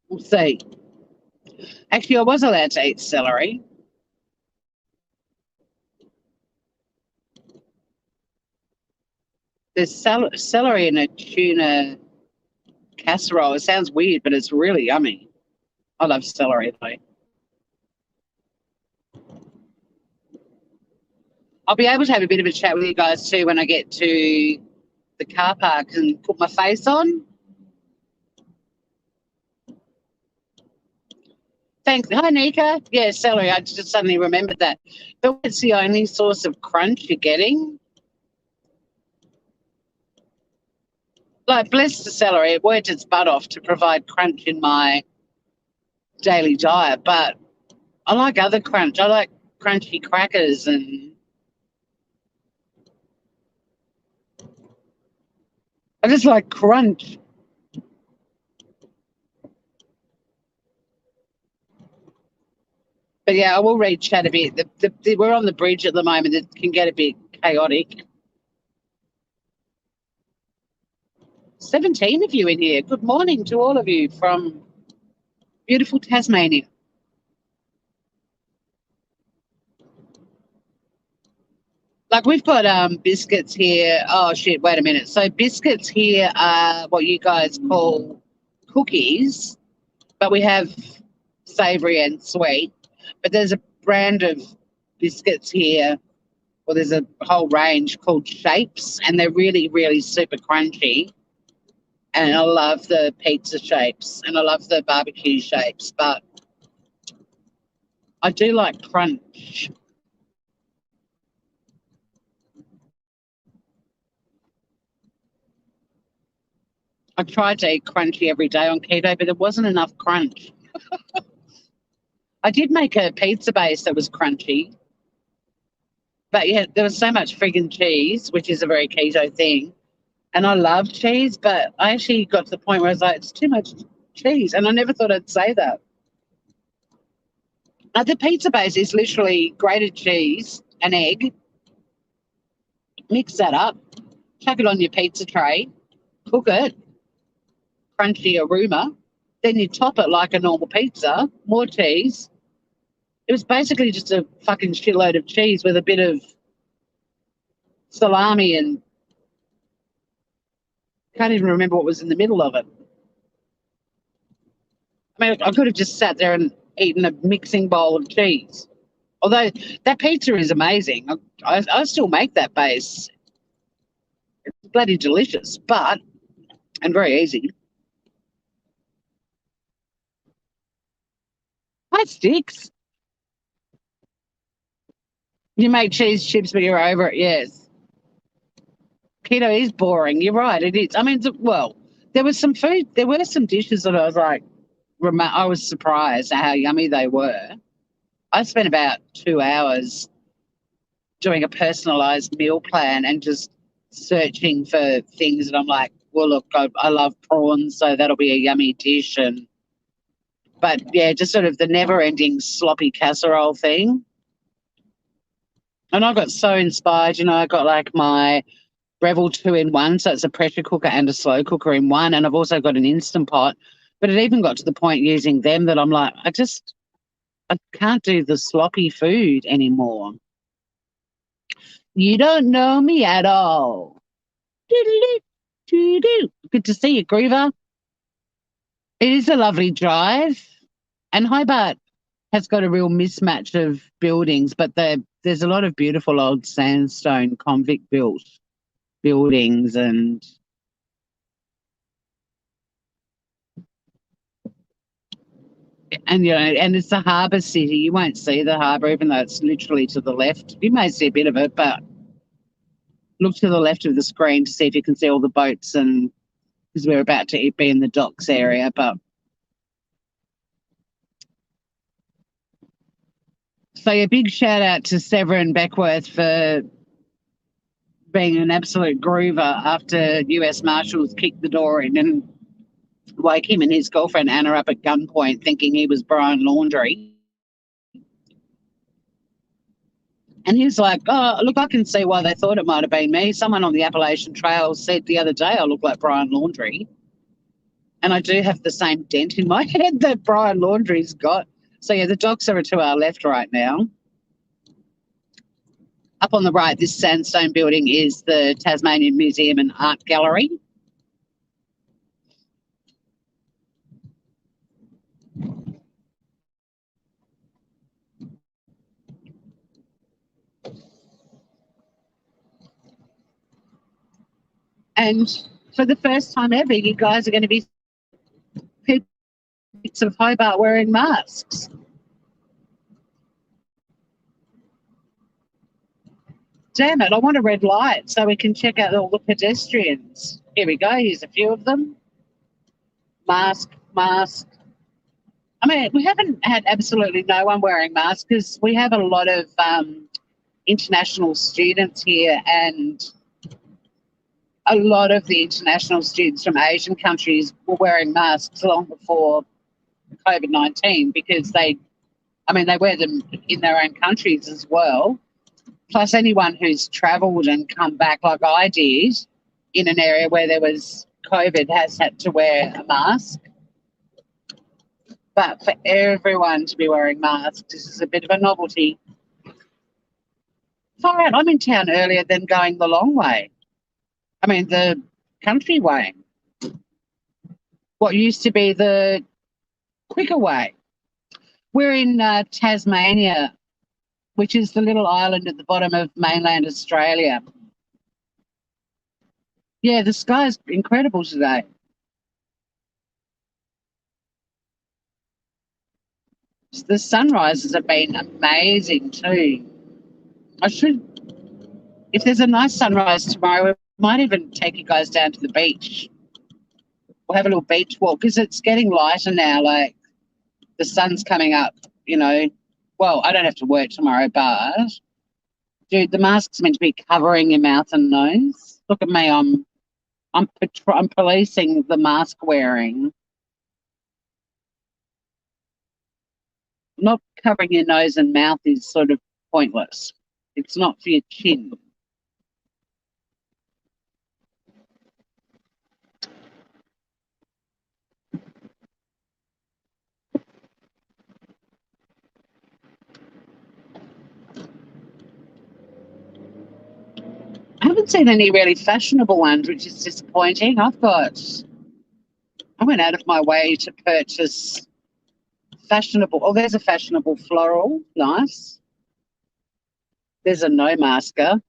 We'll see. Actually, I was allowed to eat celery. There's celery in a tuna casserole. It sounds weird, but it's really yummy. I love celery, though. I'll be able to have a bit of a chat with you guys too when I get to the car park and put my face on. Thanks. Hi, Nika. Yeah, celery. I just suddenly remembered that. But it's the only source of crunch you're getting. Like, bless the celery. It worked its butt off to provide crunch in my daily diet. But I like other crunch. I like crunchy crackers and I just like crunch. But yeah, I will read chat a bit. We're on the bridge at the moment. It can get a bit chaotic. 17 of you in here. Good morning to all of you from beautiful Tasmania. Like we've got biscuits here. Oh shit, wait a minute. So biscuits here are what you guys call cookies, but we have savoury and sweet. But there's a brand of biscuits here, or there's a whole range called Shapes, and they're really, really super crunchy. And I love the pizza shapes and I love the barbecue shapes, but I do like crunch. I tried to eat crunchy every day on keto, but there wasn't enough crunch. I did make a pizza base that was crunchy, but yeah, there was so much friggin' cheese, which is a very keto thing. And I love cheese, but I actually got to the point where I was like, it's too much cheese. And I never thought I'd say that. The pizza base is literally grated cheese, an egg, mix that up, chuck it on your pizza tray, cook it, crunchy aroma, then you top it like a normal pizza, more cheese. It was basically just a fucking shitload of cheese with a bit of salami and can't even remember what was in the middle of it. I mean, I could have just sat there and eaten a mixing bowl of cheese. Although that pizza is amazing. I still make that base. It's bloody delicious, and very easy. Hi, Sticks. You make cheese chips, but you're over it, yes. Keto is boring. You're right, it is. I mean, well, there was some food, there were some dishes that I was like, I was surprised at how yummy they were. I spent about 2 hours doing a personalised meal plan and just searching for things. And I'm like, well, look, I love prawns, so that'll be a yummy dish. But yeah, just sort of the never-ending sloppy casserole thing. And I got so inspired. I got like my Breville 2-in-1, so it's a pressure cooker and a slow cooker in one, and I've also got an Instant Pot. But it even got to the point using them that I'm like, I can't do the sloppy food anymore. You don't know me at all. Doo-doo-doo-doo-doo. Good to see you, Groover. It is a lovely drive, and Hobart has got a real mismatch of buildings, but there's a lot of beautiful old sandstone convict built buildings and and it's a harbour city. You won't see the harbour, even though it's literally to the left. You may see a bit of it, but look to the left of the screen to see if you can see all the boats, and because we're about to be in the docks area. But so a big shout out to Severin Beckworth for being an absolute groover after US Marshals kicked the door in and woke him and his girlfriend Anna up at gunpoint thinking he was Brian Laundrie. And he was like, oh, look, I can see why they thought it might have been me. Someone on the Appalachian Trail said the other day I look like Brian Laundrie. And I do have the same dent in my head that Brian Laundrie's got. So, yeah, the docks are to our left right now. Up on the right, this sandstone building is the Tasmanian Museum and Art Gallery. And for the first time ever, you guys are going to be bits of Hobart wearing masks. Damn it, I want a red light so we can check out all the pedestrians. Here we go, here's a few of them. Mask. I mean, we haven't had absolutely no one wearing masks because we have a lot of international students here, and a lot of the international students from Asian countries were wearing masks long before COVID-19 because they wear them in their own countries as well. Plus, anyone who's travelled and come back like I did in an area where there was COVID has had to wear a mask. But for everyone to be wearing masks, this is a bit of a novelty. Far out, I'm in town earlier than going the long way. I mean, the country way. What used to be the quicker way. We're in Tasmania, which is the little island at the bottom of mainland Australia. Yeah, the sky's incredible today. The sunrises have been amazing too. If there's a nice sunrise tomorrow, we might even take you guys down to the beach. We'll have a little beach walk because it's getting lighter now. Like the sun's coming up, Well, I don't have to work tomorrow, but dude, the mask's meant to be covering your mouth and nose. Look at me, I'm policing the mask wearing. Not covering your nose and mouth is sort of pointless. It's not for your chin. I haven't seen any really fashionable ones, which is disappointing. I went out of my way to purchase fashionable. Oh, there's a fashionable floral. Nice. There's a no masker,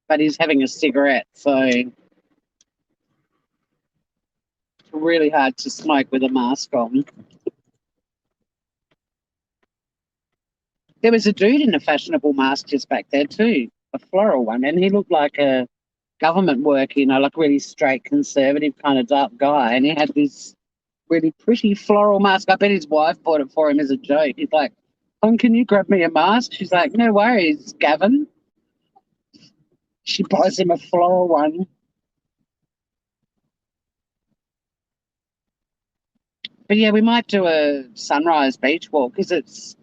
but he's having a cigarette, so it's really hard to smoke with a mask on. There was a dude in a fashionable mask just back there too, a floral one, and he looked like a government worker, like really straight, conservative kind of dark guy, and he had this really pretty floral mask. I bet his wife bought it for him as a joke. He's like, Can you grab me a mask? She's like, no worries, Gavin. She buys him a floral one. But yeah, we might do a sunrise beach walk because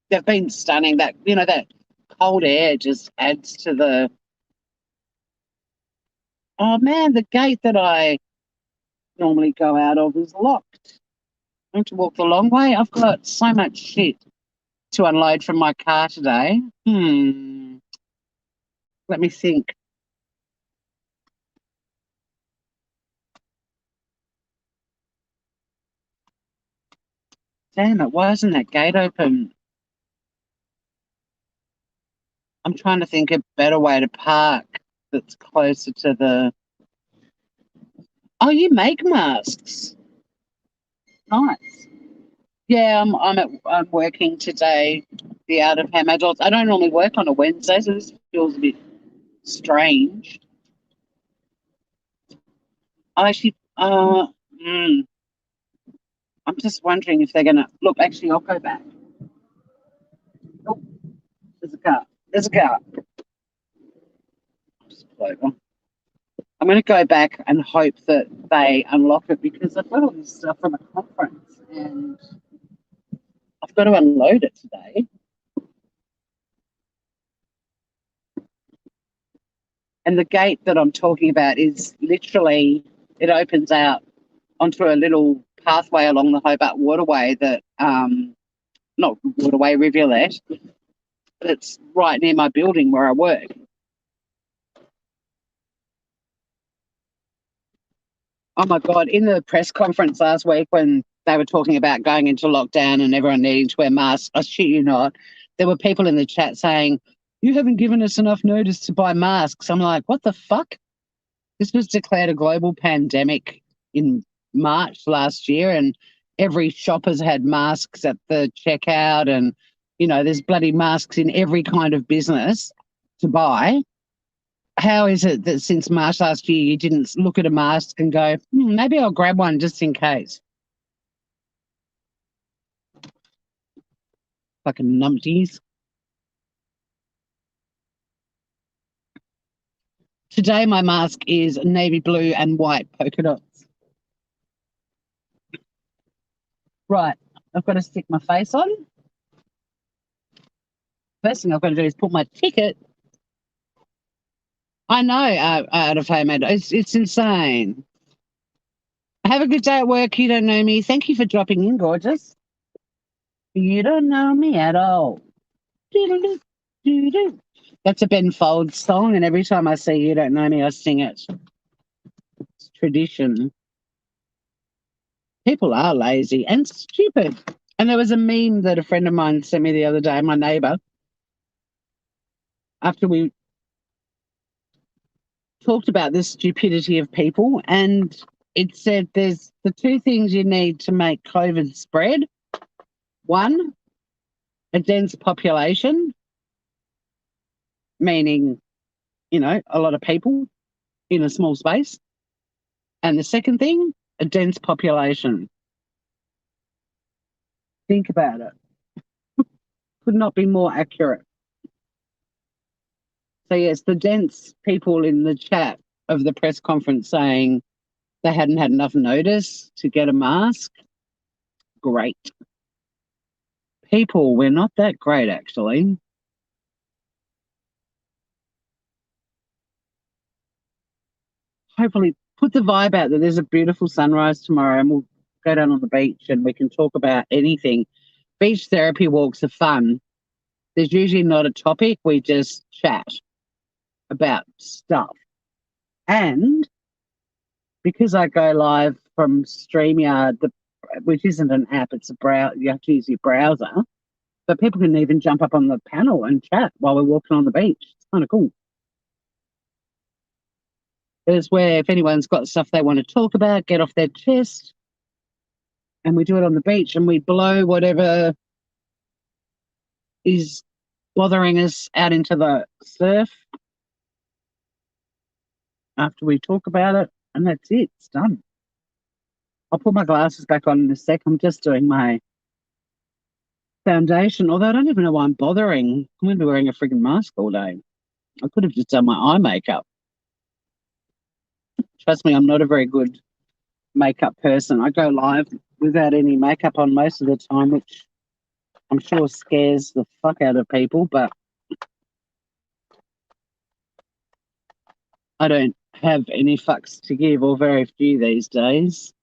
they've been stunning. That cold air just adds to the. Oh man, the gate that I normally go out of is locked. I have to walk the long way. I've got so much shit to unload from my car today. Let me think. Damn it, why isn't that gate open? I'm trying to think a better way to park that's closer to the. Oh, you make masks. Nice. Yeah, I'm working today, the Out of Ham Adults. I don't normally work on a Wednesday, so this feels a bit strange. I actually, I'm just wondering if they're gonna look. Actually, I'll go back. Oh, there's a car. There's a car. Just pull over. I'm going to go back and hope that they unlock it because I've got all this stuff from a conference and I've got to unload it today. And the gate that I'm talking about is literally, it opens out onto a little pathway along the Hobart Waterway that, not waterway, rivulet, but it's right near my building where I work. Oh my God, in the press conference last week when they were talking about going into lockdown and everyone needing to wear masks, I shit you not, there were people in the chat saying, you haven't given us enough notice to buy masks. I'm like, what the fuck? This was declared a global pandemic in March last year, and every shop has had masks at the checkout, and there's bloody masks in every kind of business to buy. How is it that since March last year you didn't look at a mask and go, maybe I'll grab one just in case? Fucking numpties. Today my mask is navy blue and white polka dots. Right, I've got to stick my face on. First thing I've got to do is put my ticket. I know, out of home ad. It's insane. Have a good day at work. You don't know me. Thank you for dropping in, gorgeous. You don't know me at all. Doo-doo-doo, doo-doo. That's a Ben Folds song, and every time I see You Don't Know Me, I sing it. It's tradition. People are lazy and stupid. And there was a meme that a friend of mine sent me the other day, my neighbour, after we talked about the stupidity of people, and it said there's the two things you need to make COVID spread. One, a dense population, meaning, a lot of people in a small space. And the second thing, a dense population. Think about it. Could not be more accurate. So, yes, the dense people in the chat of the press conference saying they hadn't had enough notice to get a mask. Great. People, we're not that great, actually. Hopefully, put the vibe out that there's a beautiful sunrise tomorrow and we'll go down on the beach and we can talk about anything. Beach therapy walks are fun. There's usually not a topic. We just chat about stuff. And because I go live from StreamYard, which isn't an app, it's a browser. You have to use your browser. But people can even jump up on the panel and chat while we're walking on the beach. It's kind of cool. It's where if anyone's got stuff they want to talk about, get off their chest, and we do it on the beach and we blow whatever is bothering us out into the surf after we talk about it, and that's it. It's done. I'll put my glasses back on in a sec. I'm just doing my foundation, although I don't even know why I'm bothering. I'm going to be wearing a freaking mask all day. I could have just done my eye makeup. Trust me, I'm not a very good makeup person. I go live without any makeup on most of the time, which I'm sure scares the fuck out of people, but I don't have any fucks to give, or very few these days.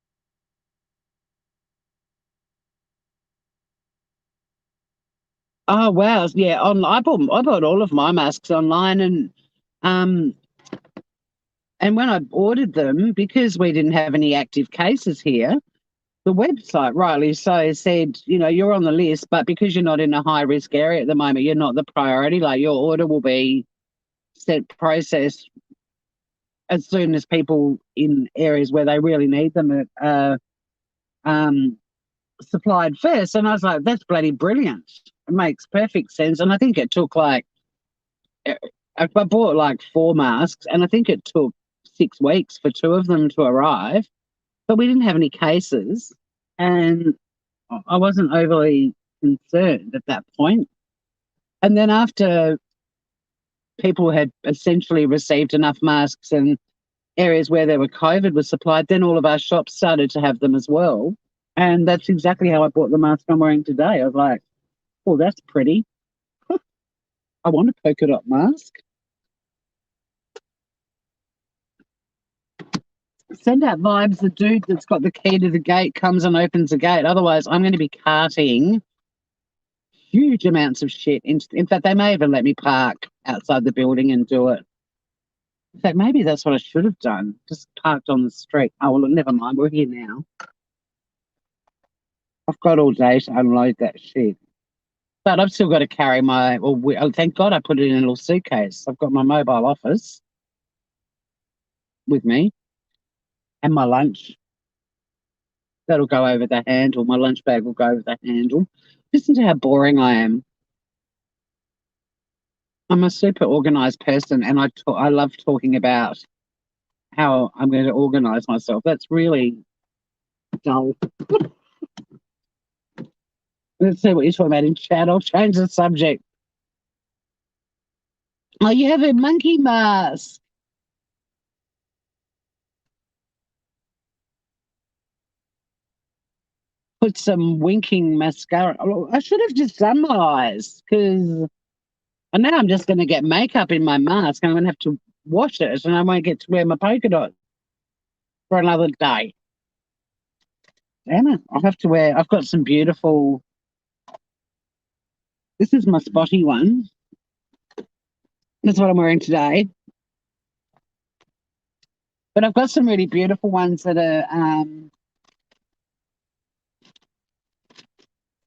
Oh wow, yeah. I bought all of my masks online, um and when I ordered them, because we didn't have any active cases here, the website, rightly so, said, you're on the list, but because you're not in a high risk area at the moment, you're not the priority. Like your order will be set processed as soon as people in areas where they really need them are supplied first. And I was like, that's bloody brilliant. It makes perfect sense. And I think it took I bought like 4 masks, and I think it took 6 weeks for 2 of them to arrive, but we didn't have any cases. And I wasn't overly concerned at that point. And then after people had essentially received enough masks and areas where there were COVID was supplied, then all of our shops started to have them as well. And that's exactly how I bought the mask I'm wearing today. I was like, oh, that's pretty. I want a polka dot mask. Send out vibes. The dude that's got the key to the gate comes and opens the gate. Otherwise, I'm going to be carting huge amounts of shit. In fact, they may even let me park outside the building and do it. In fact, maybe that's what I should have done. Just parked on the street. Oh, well, never mind. We're here now. I've got all day to unload that shit. But I've still got to carry thank God I put it in a little suitcase. I've got my mobile office with me and my lunch. That'll go over the handle. My lunch bag will go over the handle. Listen to how boring I am. I'm a super organized person, and I love talking about how I'm going to organize myself. That's really dull. Let's see what you're talking about in chat. I'll change the subject. Oh, you have a monkey mask. Put some winking mascara. Oh, I should have just done my eyes, because I know I'm just going to get makeup in my mask, and I'm going to have to wash it, and I won't get to wear my polka dot for another day. Damn it. I've got some beautiful. This is my spotty one. That's what I'm wearing today. But I've got some really beautiful ones that are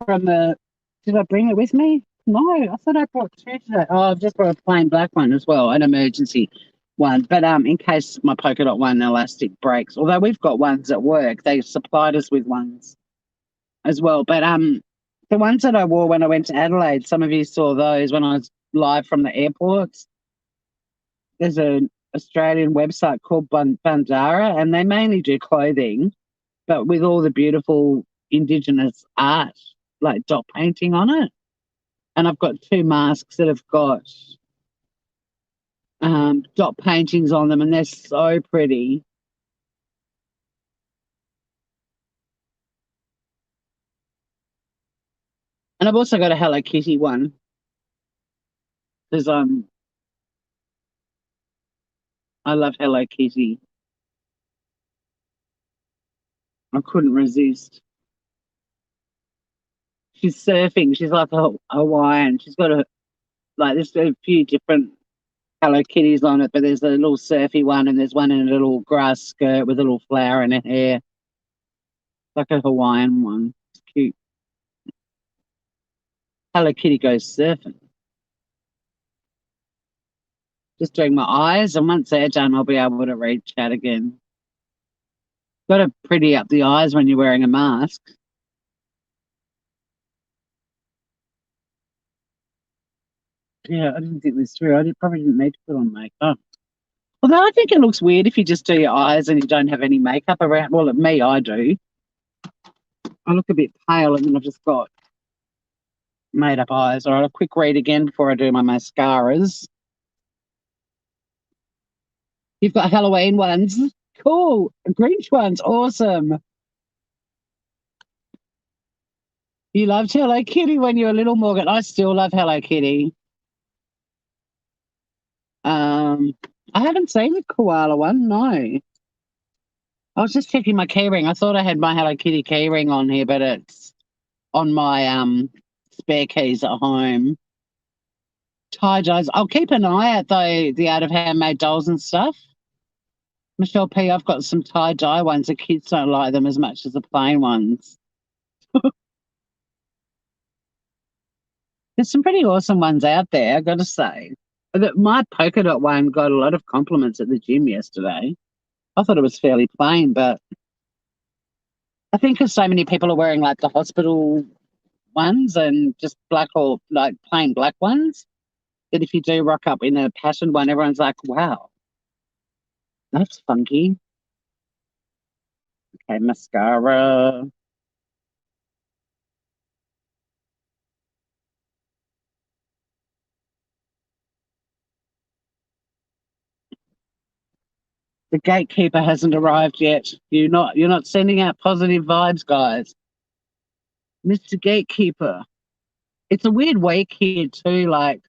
from the. Did I bring it with me? No, I thought I brought 2 today. Oh, I've just brought a plain black one as well, an emergency one. But in case my polka dot one elastic breaks, although we've got ones at work, they supplied us with ones as well. But the ones that I wore when I went to Adelaide, some of you saw those when I was live from the airports. There's an Australian website called Bandara, and they mainly do clothing, but with all the beautiful Indigenous art, like dot painting on it. And I've got 2 masks that have got dot paintings on them, and they're so pretty. And I've also got a Hello Kitty one, because I love Hello Kitty. I couldn't resist. She's surfing. She's like a Hawaiian. She's got there's a few different Hello Kitties on it, but there's a little surfy one, and there's one in a little grass skirt with a little flower in her hair. Like a Hawaiian one. It's cute. Hello Kitty goes surfing. Just doing my eyes, and once they're done, I'll be able to read chat again. Got to pretty up the eyes when you're wearing a mask. Yeah, I didn't think this through. Probably didn't need to put on makeup. Although I think it looks weird if you just do your eyes and you don't have any makeup around. Well, at me, I do. I look a bit pale, and then I've just got Made up eyes. All right, a quick read again before I do my mascaras. You've got Halloween ones. Cool. Grinch ones. Awesome. You loved Hello Kitty when you were little, Morgan. I still love Hello Kitty. I haven't seen the koala one. No. I was just checking my keyring. I thought I had my Hello Kitty keyring on here, but it's on my spare keys at home. Tie dyes. I'll keep an eye out though, the out of handmade dolls and stuff. Michelle P, I've got some tie dye ones. The kids don't like them as much as the plain ones. There's some pretty awesome ones out there, I got to say. My polka dot one got a lot of compliments at the gym yesterday. I thought it was fairly plain, but I think because so many people are wearing like the hospital ones and just black or like plain black ones, that if you do rock up in a patterned one, everyone's like, wow, that's funky. Okay, mascara. The gatekeeper hasn't arrived yet. You're not sending out positive vibes, guys. Mr. Gatekeeper. It's a weird week here too. Like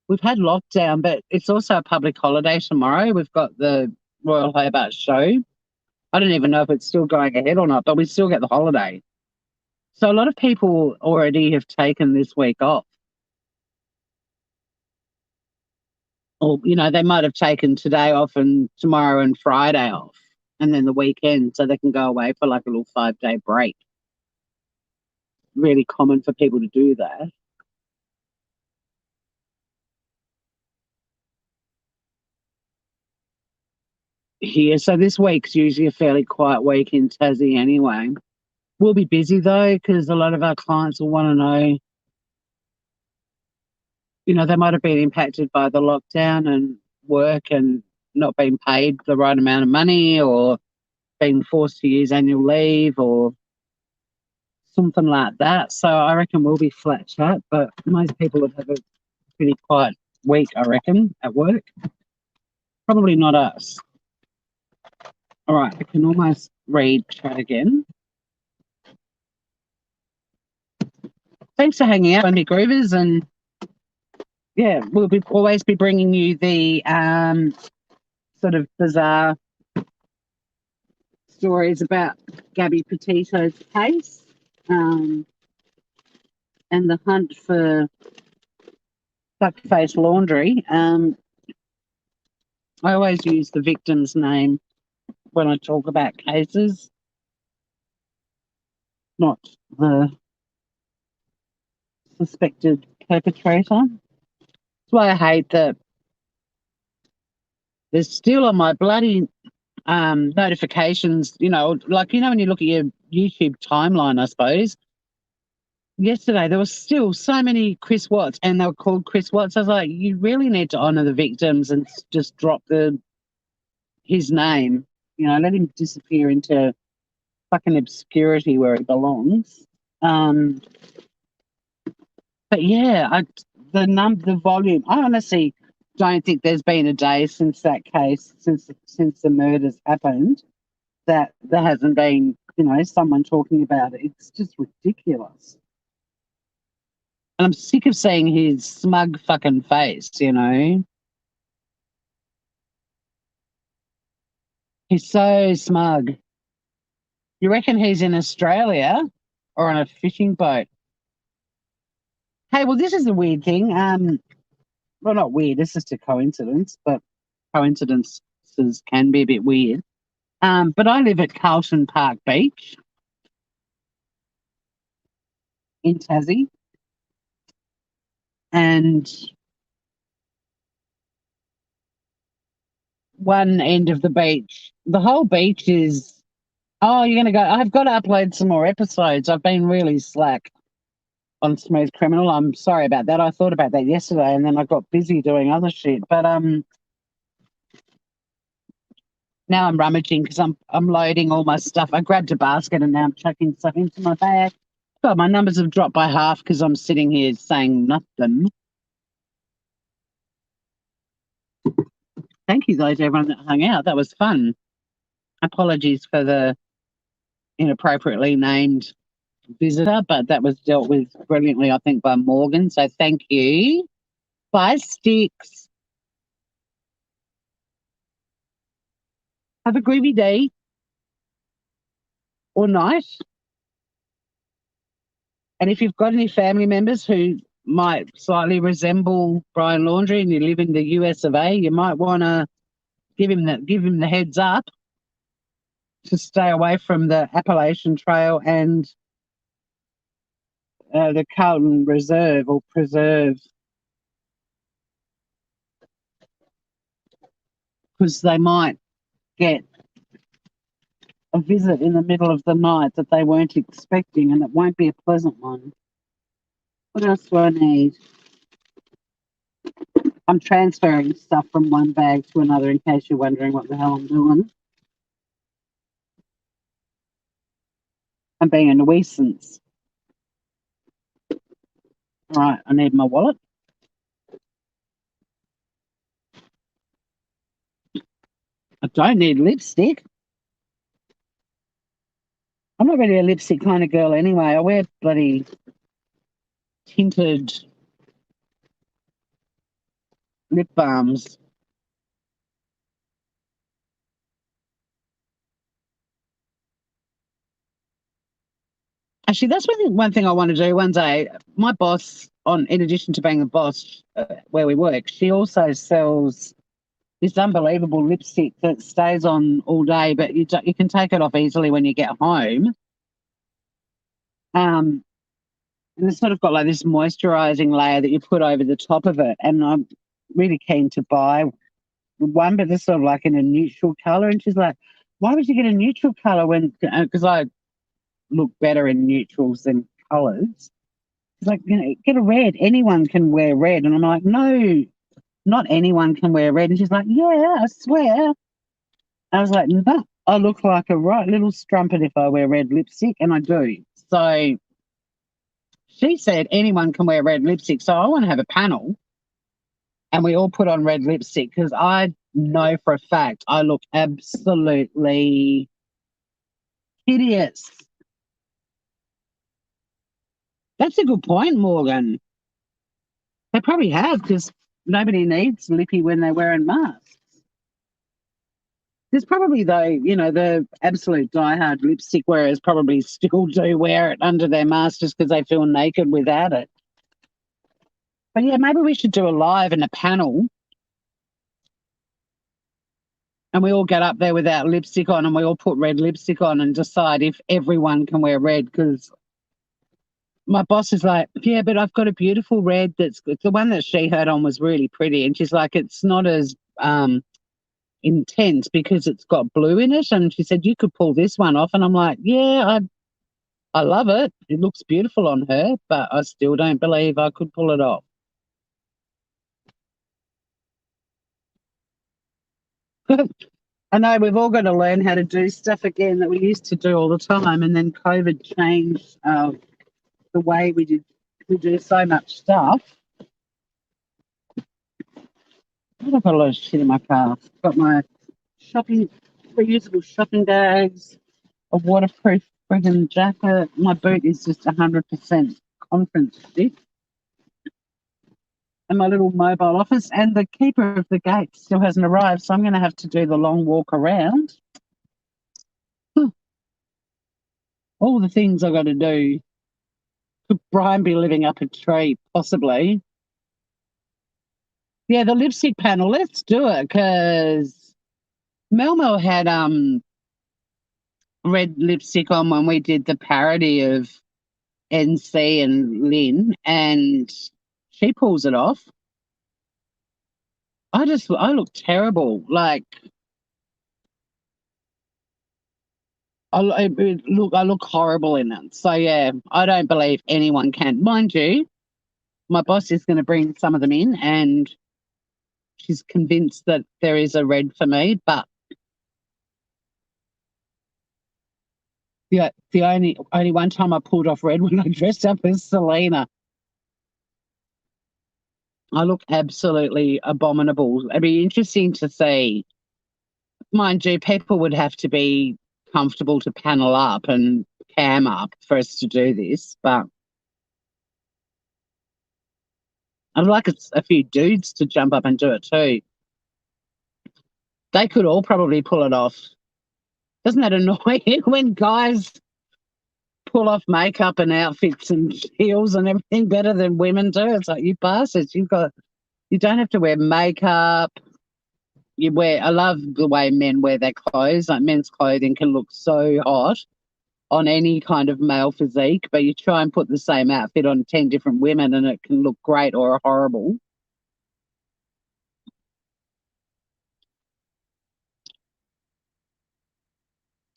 we've had lockdown, but it's also a public holiday tomorrow. We've got the Royal Hobart Show. I don't even know if it's still going ahead or not, but we still get the holiday. So a lot of people already have taken this week off. Or, they might have taken today off and tomorrow and Friday off and then the weekend so they can go away for like a little 5-day break. Really common for people to do that. Here, so this week's usually a fairly quiet week in Tassie anyway. We'll be busy though because a lot of our clients will want to know, they might have been impacted by the lockdown and work and not being paid the right amount of money or being forced to use annual leave or something like that. So I reckon we'll be flat chat, but most people would have a pretty quiet week, I reckon, at work. Probably not us. All right, I can almost read chat again. Thanks for hanging out, Wendy Groovers, and yeah, we'll always be bringing you the sort of bizarre stories about Gabby Petito's case and the hunt for fuckface laundry. I always use the victim's name when I talk about cases, not the suspected perpetrator. That's why I hate that there's still on my bloody notifications, like, when you look at your YouTube timeline, I suppose. Yesterday, there was still so many Chris Watts, and they were called Chris Watts. I was like, you really need to honour the victims and just drop his name. Let him disappear into fucking obscurity where he belongs. But yeah, the volume. I honestly don't think there's been a day since that case, since the murders happened, that there hasn't been, someone talking about it. It's just ridiculous. And I'm sick of seeing his smug fucking face, He's so smug. You reckon he's in Australia or on a fishing boat? Hey, well, this is a weird thing. Well, not weird. It's just a coincidence, but coincidences can be a bit weird. But I live at Carlton Park Beach in Tassie, and one end of the beach, the whole beach is. Oh, you're gonna go. I've got to upload some more episodes. I've been really slack on Smooth Criminal. I'm sorry about that. I thought about that yesterday, and then I got busy doing other shit. But now I'm rummaging because I'm loading all my stuff. I grabbed a basket and now I'm chucking stuff into my bag. God, my numbers have dropped by half because I'm sitting here saying nothing. Thank you, guys, everyone that hung out. That was fun. Apologies for the inappropriately named visitor, but that was dealt with brilliantly, I think, by Morgan. So thank you. 5 sticks. Have a groovy day or night. And if you've got any family members who might slightly resemble Brian Laundrie and you live in the US of A, you might want to give him the heads up to stay away from the Appalachian Trail and the Carlton Reserve or Preserve, because they might get a visit in the middle of the night that they weren't expecting, and it won't be a pleasant one. What else do I need? I'm transferring stuff from one bag to another in case you're wondering what the hell I'm doing. I'm being a nuisance. Right, I need my wallet. I don't need lipstick. I'm not really a lipstick kind of girl anyway. I wear bloody tinted lip balms. Actually, that's one thing I want to do one day. My boss, in addition to being a boss where we work, she also sells this unbelievable lipstick that stays on all day, but you can take it off easily when you get home. And it's sort of got like this moisturising layer that you put over the top of it. And I'm really keen to buy one, but it's sort of like in a neutral colour. And she's like, why would you get a neutral colour when, because I look better in neutrals than colours. She's like, get a red. Anyone can wear red. And I'm like, no, not anyone can wear red. And she's like, yeah, I swear. I was like, no, I look like a right little strumpet if I wear red lipstick, and I do. So she said anyone can wear red lipstick. So I want to have a panel and we all put on red lipstick because I know for a fact I look absolutely hideous. That's a good point, Morgan. They probably have because nobody needs lippy when they're wearing masks. There's probably, though, the absolute diehard lipstick wearers probably still do wear it under their mask just because they feel naked without it. But yeah, maybe we should do a live and a panel and we all get up there without lipstick on and we all put red lipstick on and decide if everyone can wear red, because my boss is like, yeah, but I've got a beautiful red it's the one that she had on was really pretty. And she's like, it's not as intense because it's got blue in it. And she said, you could pull this one off. And I'm like, yeah, I love it. It looks beautiful on her, but I still don't believe I could pull it off. I know we've all got to learn how to do stuff again that we used to do all the time. And then COVID changed the way we do so much stuff. I've got a lot of shit in my car. I've got my reusable shopping bags, a waterproof friggin' jacket. My boot is just 100% conference fit. And my little mobile office, and the keeper of the gate still hasn't arrived, so I'm going to have to do the long walk around. All the things I've got to do. Could Brian be living up a tree? Possibly. Yeah, the lipstick panel, let's do it, because Mel had red lipstick on when we did the parody of NC and Lynn, and she pulls it off. I look terrible. Like, I look horrible in it. So yeah, I don't believe anyone can. Mind you, my boss is going to bring some of them in, and she's convinced that there is a red for me, but The only one time I pulled off red when I dressed up as Selena. I look absolutely abominable. It'd be interesting to see. Mind you, people would have to be comfortable to panel up and cam up for us to do this, but I'd like a few dudes to jump up and do it too. They could all probably pull it off. Doesn't that annoy you when guys pull off makeup and outfits and heels and everything better than women do? It's like, you bastards, you don't have to wear makeup. I love the way men wear their clothes. Like, men's clothing can look so hot on any kind of male physique, but you try and put the same outfit on 10 different women and it can look great or horrible.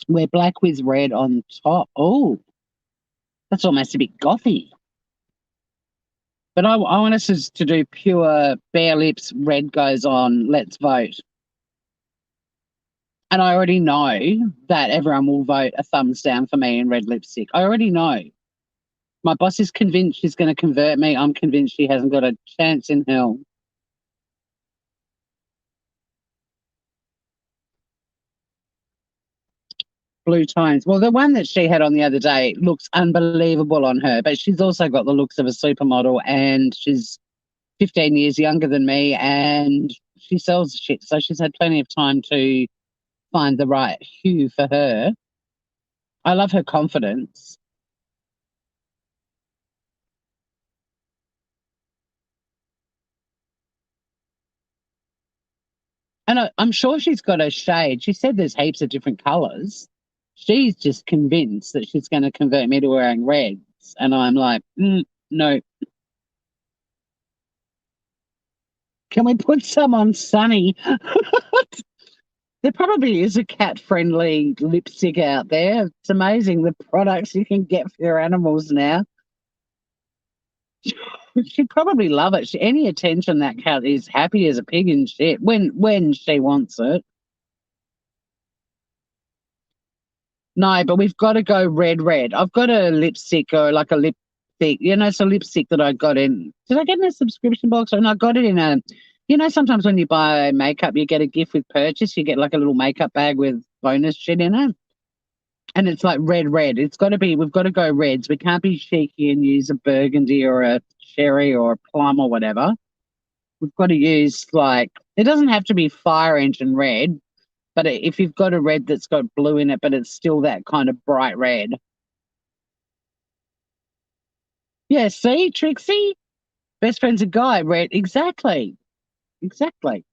Wear black with red on top. Oh, that's almost a bit gothy. But I want us to do pure bare lips, red goes on, let's vote. And I already know that everyone will vote a thumbs down for me in red lipstick. I already know. My boss is convinced she's going to convert me. I'm convinced she hasn't got a chance in hell. Blue tones. Well, the one that she had on the other day looks unbelievable on her, but she's also got the looks of a supermodel and she's 15 years younger than me and she sells shit. So she's had plenty of time to find the right hue for her. I love her confidence. And I'm sure she's got a shade. She said there's heaps of different colours. She's just convinced that she's going to convert me to wearing reds. And I'm like, no. Can we put some on Sunny? There probably is a cat-friendly lipstick out there. It's amazing the products you can get for your animals now. She'd probably love it. Any attention that cat is happy as a pig in shit when she wants it. No, but we've got to go red, red. I've got a lipstick or like a lipstick, it's a lipstick that I got in. Did I get in a subscription box? And I got it in sometimes when you buy makeup, you get a gift with purchase. You get like a little makeup bag with bonus shit in it. And it's like red, red. We've got to go reds. We can't be cheeky and use a burgundy or a cherry or a plum or whatever. We've got to use it doesn't have to be fire engine red, but if you've got a red that's got blue in it, but it's still that kind of bright red. Yeah, see, Trixie? Best friend's a guy, red. Exactly. Exactly.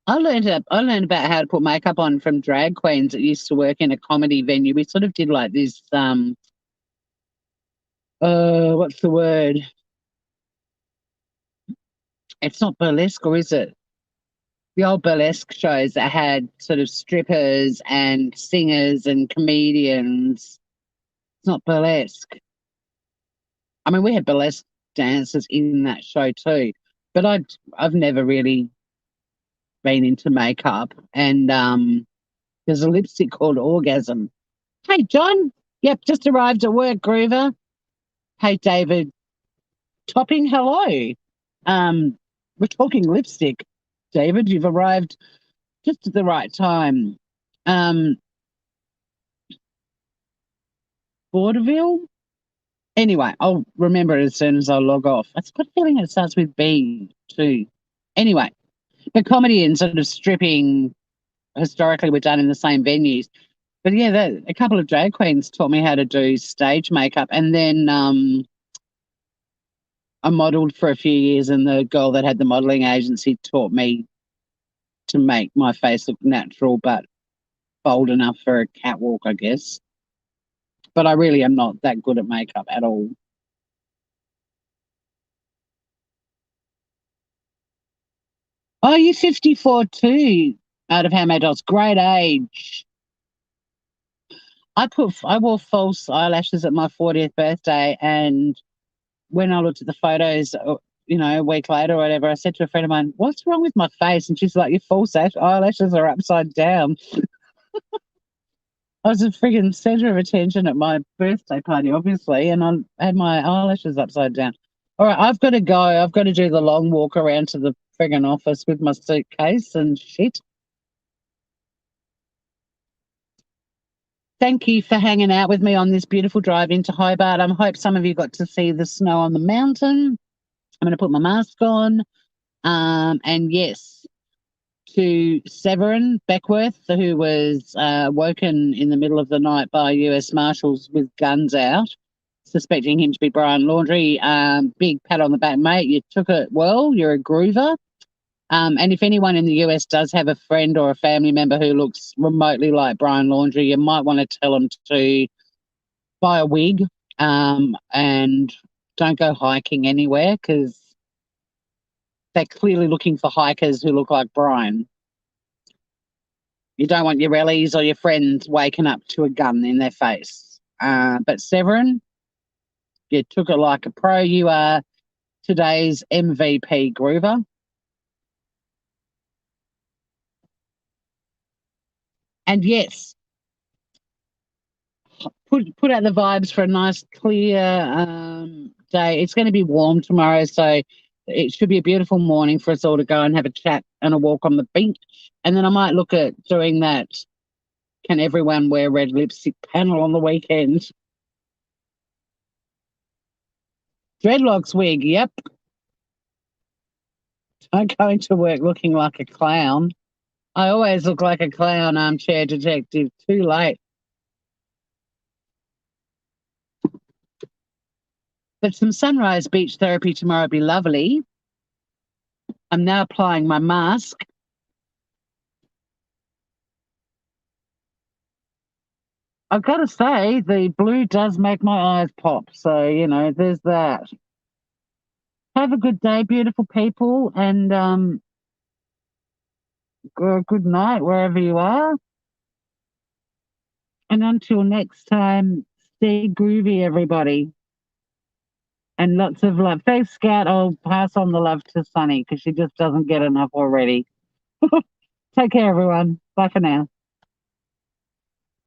I learned about how to put makeup on from drag queens that used to work in a comedy venue. We sort of did like this what's the word? It's not burlesque, or is it? The old burlesque shows that had sort of strippers and singers and comedians. It's not burlesque. I mean, we had burlesque dancers in that show too, but I've never really been into makeup. And there's a lipstick called Orgasm. Hey, John. Yep, just arrived at work, Groover. Hey, David. Topping, hello. Um, we're talking lipstick. David, you've arrived just at the right time. Um, Vaudeville? Anyway, I'll remember it as soon as I log off. I've got a feeling it starts with B too. Anyway, but comedy and sort of stripping historically were done in the same venues. But yeah, a couple of drag queens taught me how to do stage makeup. And then I modelled for a few years, and the girl that had the modelling agency taught me to make my face look natural but bold enough for a catwalk, I guess. But I really am not that good at makeup at all. Oh, you're 54 too, out of Handmaid Dolls. Great age. I wore false eyelashes at my 40th birthday, and when I looked at the photos a week later or whatever, I said to a friend of mine, "What's wrong with my face?" And she's like, "Your false eyelashes are upside down." I was a friggin' center of attention at my birthday party, obviously, and I had my eyelashes upside down. All right, I've got to go. I've got to do the long walk around to the friggin' office with my suitcase and shit. Thank you for hanging out with me on this beautiful drive into Hobart. I hope some of you got to see the snow on the mountain. I'm going to put my mask on. And yes, to Severin Beckworth, who was woken in the middle of the night by US Marshals with guns out, suspecting him to be Brian Laundrie. Big pat on the back, mate. You took it well. You're a groover. And if anyone in the US does have a friend or a family member who looks remotely like Brian Laundrie, you might want to tell them to buy a wig and don't go hiking anywhere because they're clearly looking for hikers who look like Brian. You don't want your rallies or your friends waking up to a gun in their face. But Severin, you took it like a pro. You are today's MVP groover. And yes, put out the vibes for a nice, clear day. It's going to be warm tomorrow, so it should be a beautiful morning for us all to go and have a chat and a walk on the beach. And then I might look at doing that can everyone wear red lipstick panel on the weekend. Dreadlocks wig, yep. I'm going to work looking like a clown. I always look like a clown, armchair detective. Too late. But some sunrise beach therapy tomorrow would be lovely. I'm now applying my mask. I've got to say, the blue does make my eyes pop. So, there's that. Have a good day, beautiful people, and good night wherever you are. And until next time, stay groovy, everybody. And lots of love. Thanks, Scout. I'll pass on the love to Sunny because she just doesn't get enough already. Take care, everyone. Bye for now.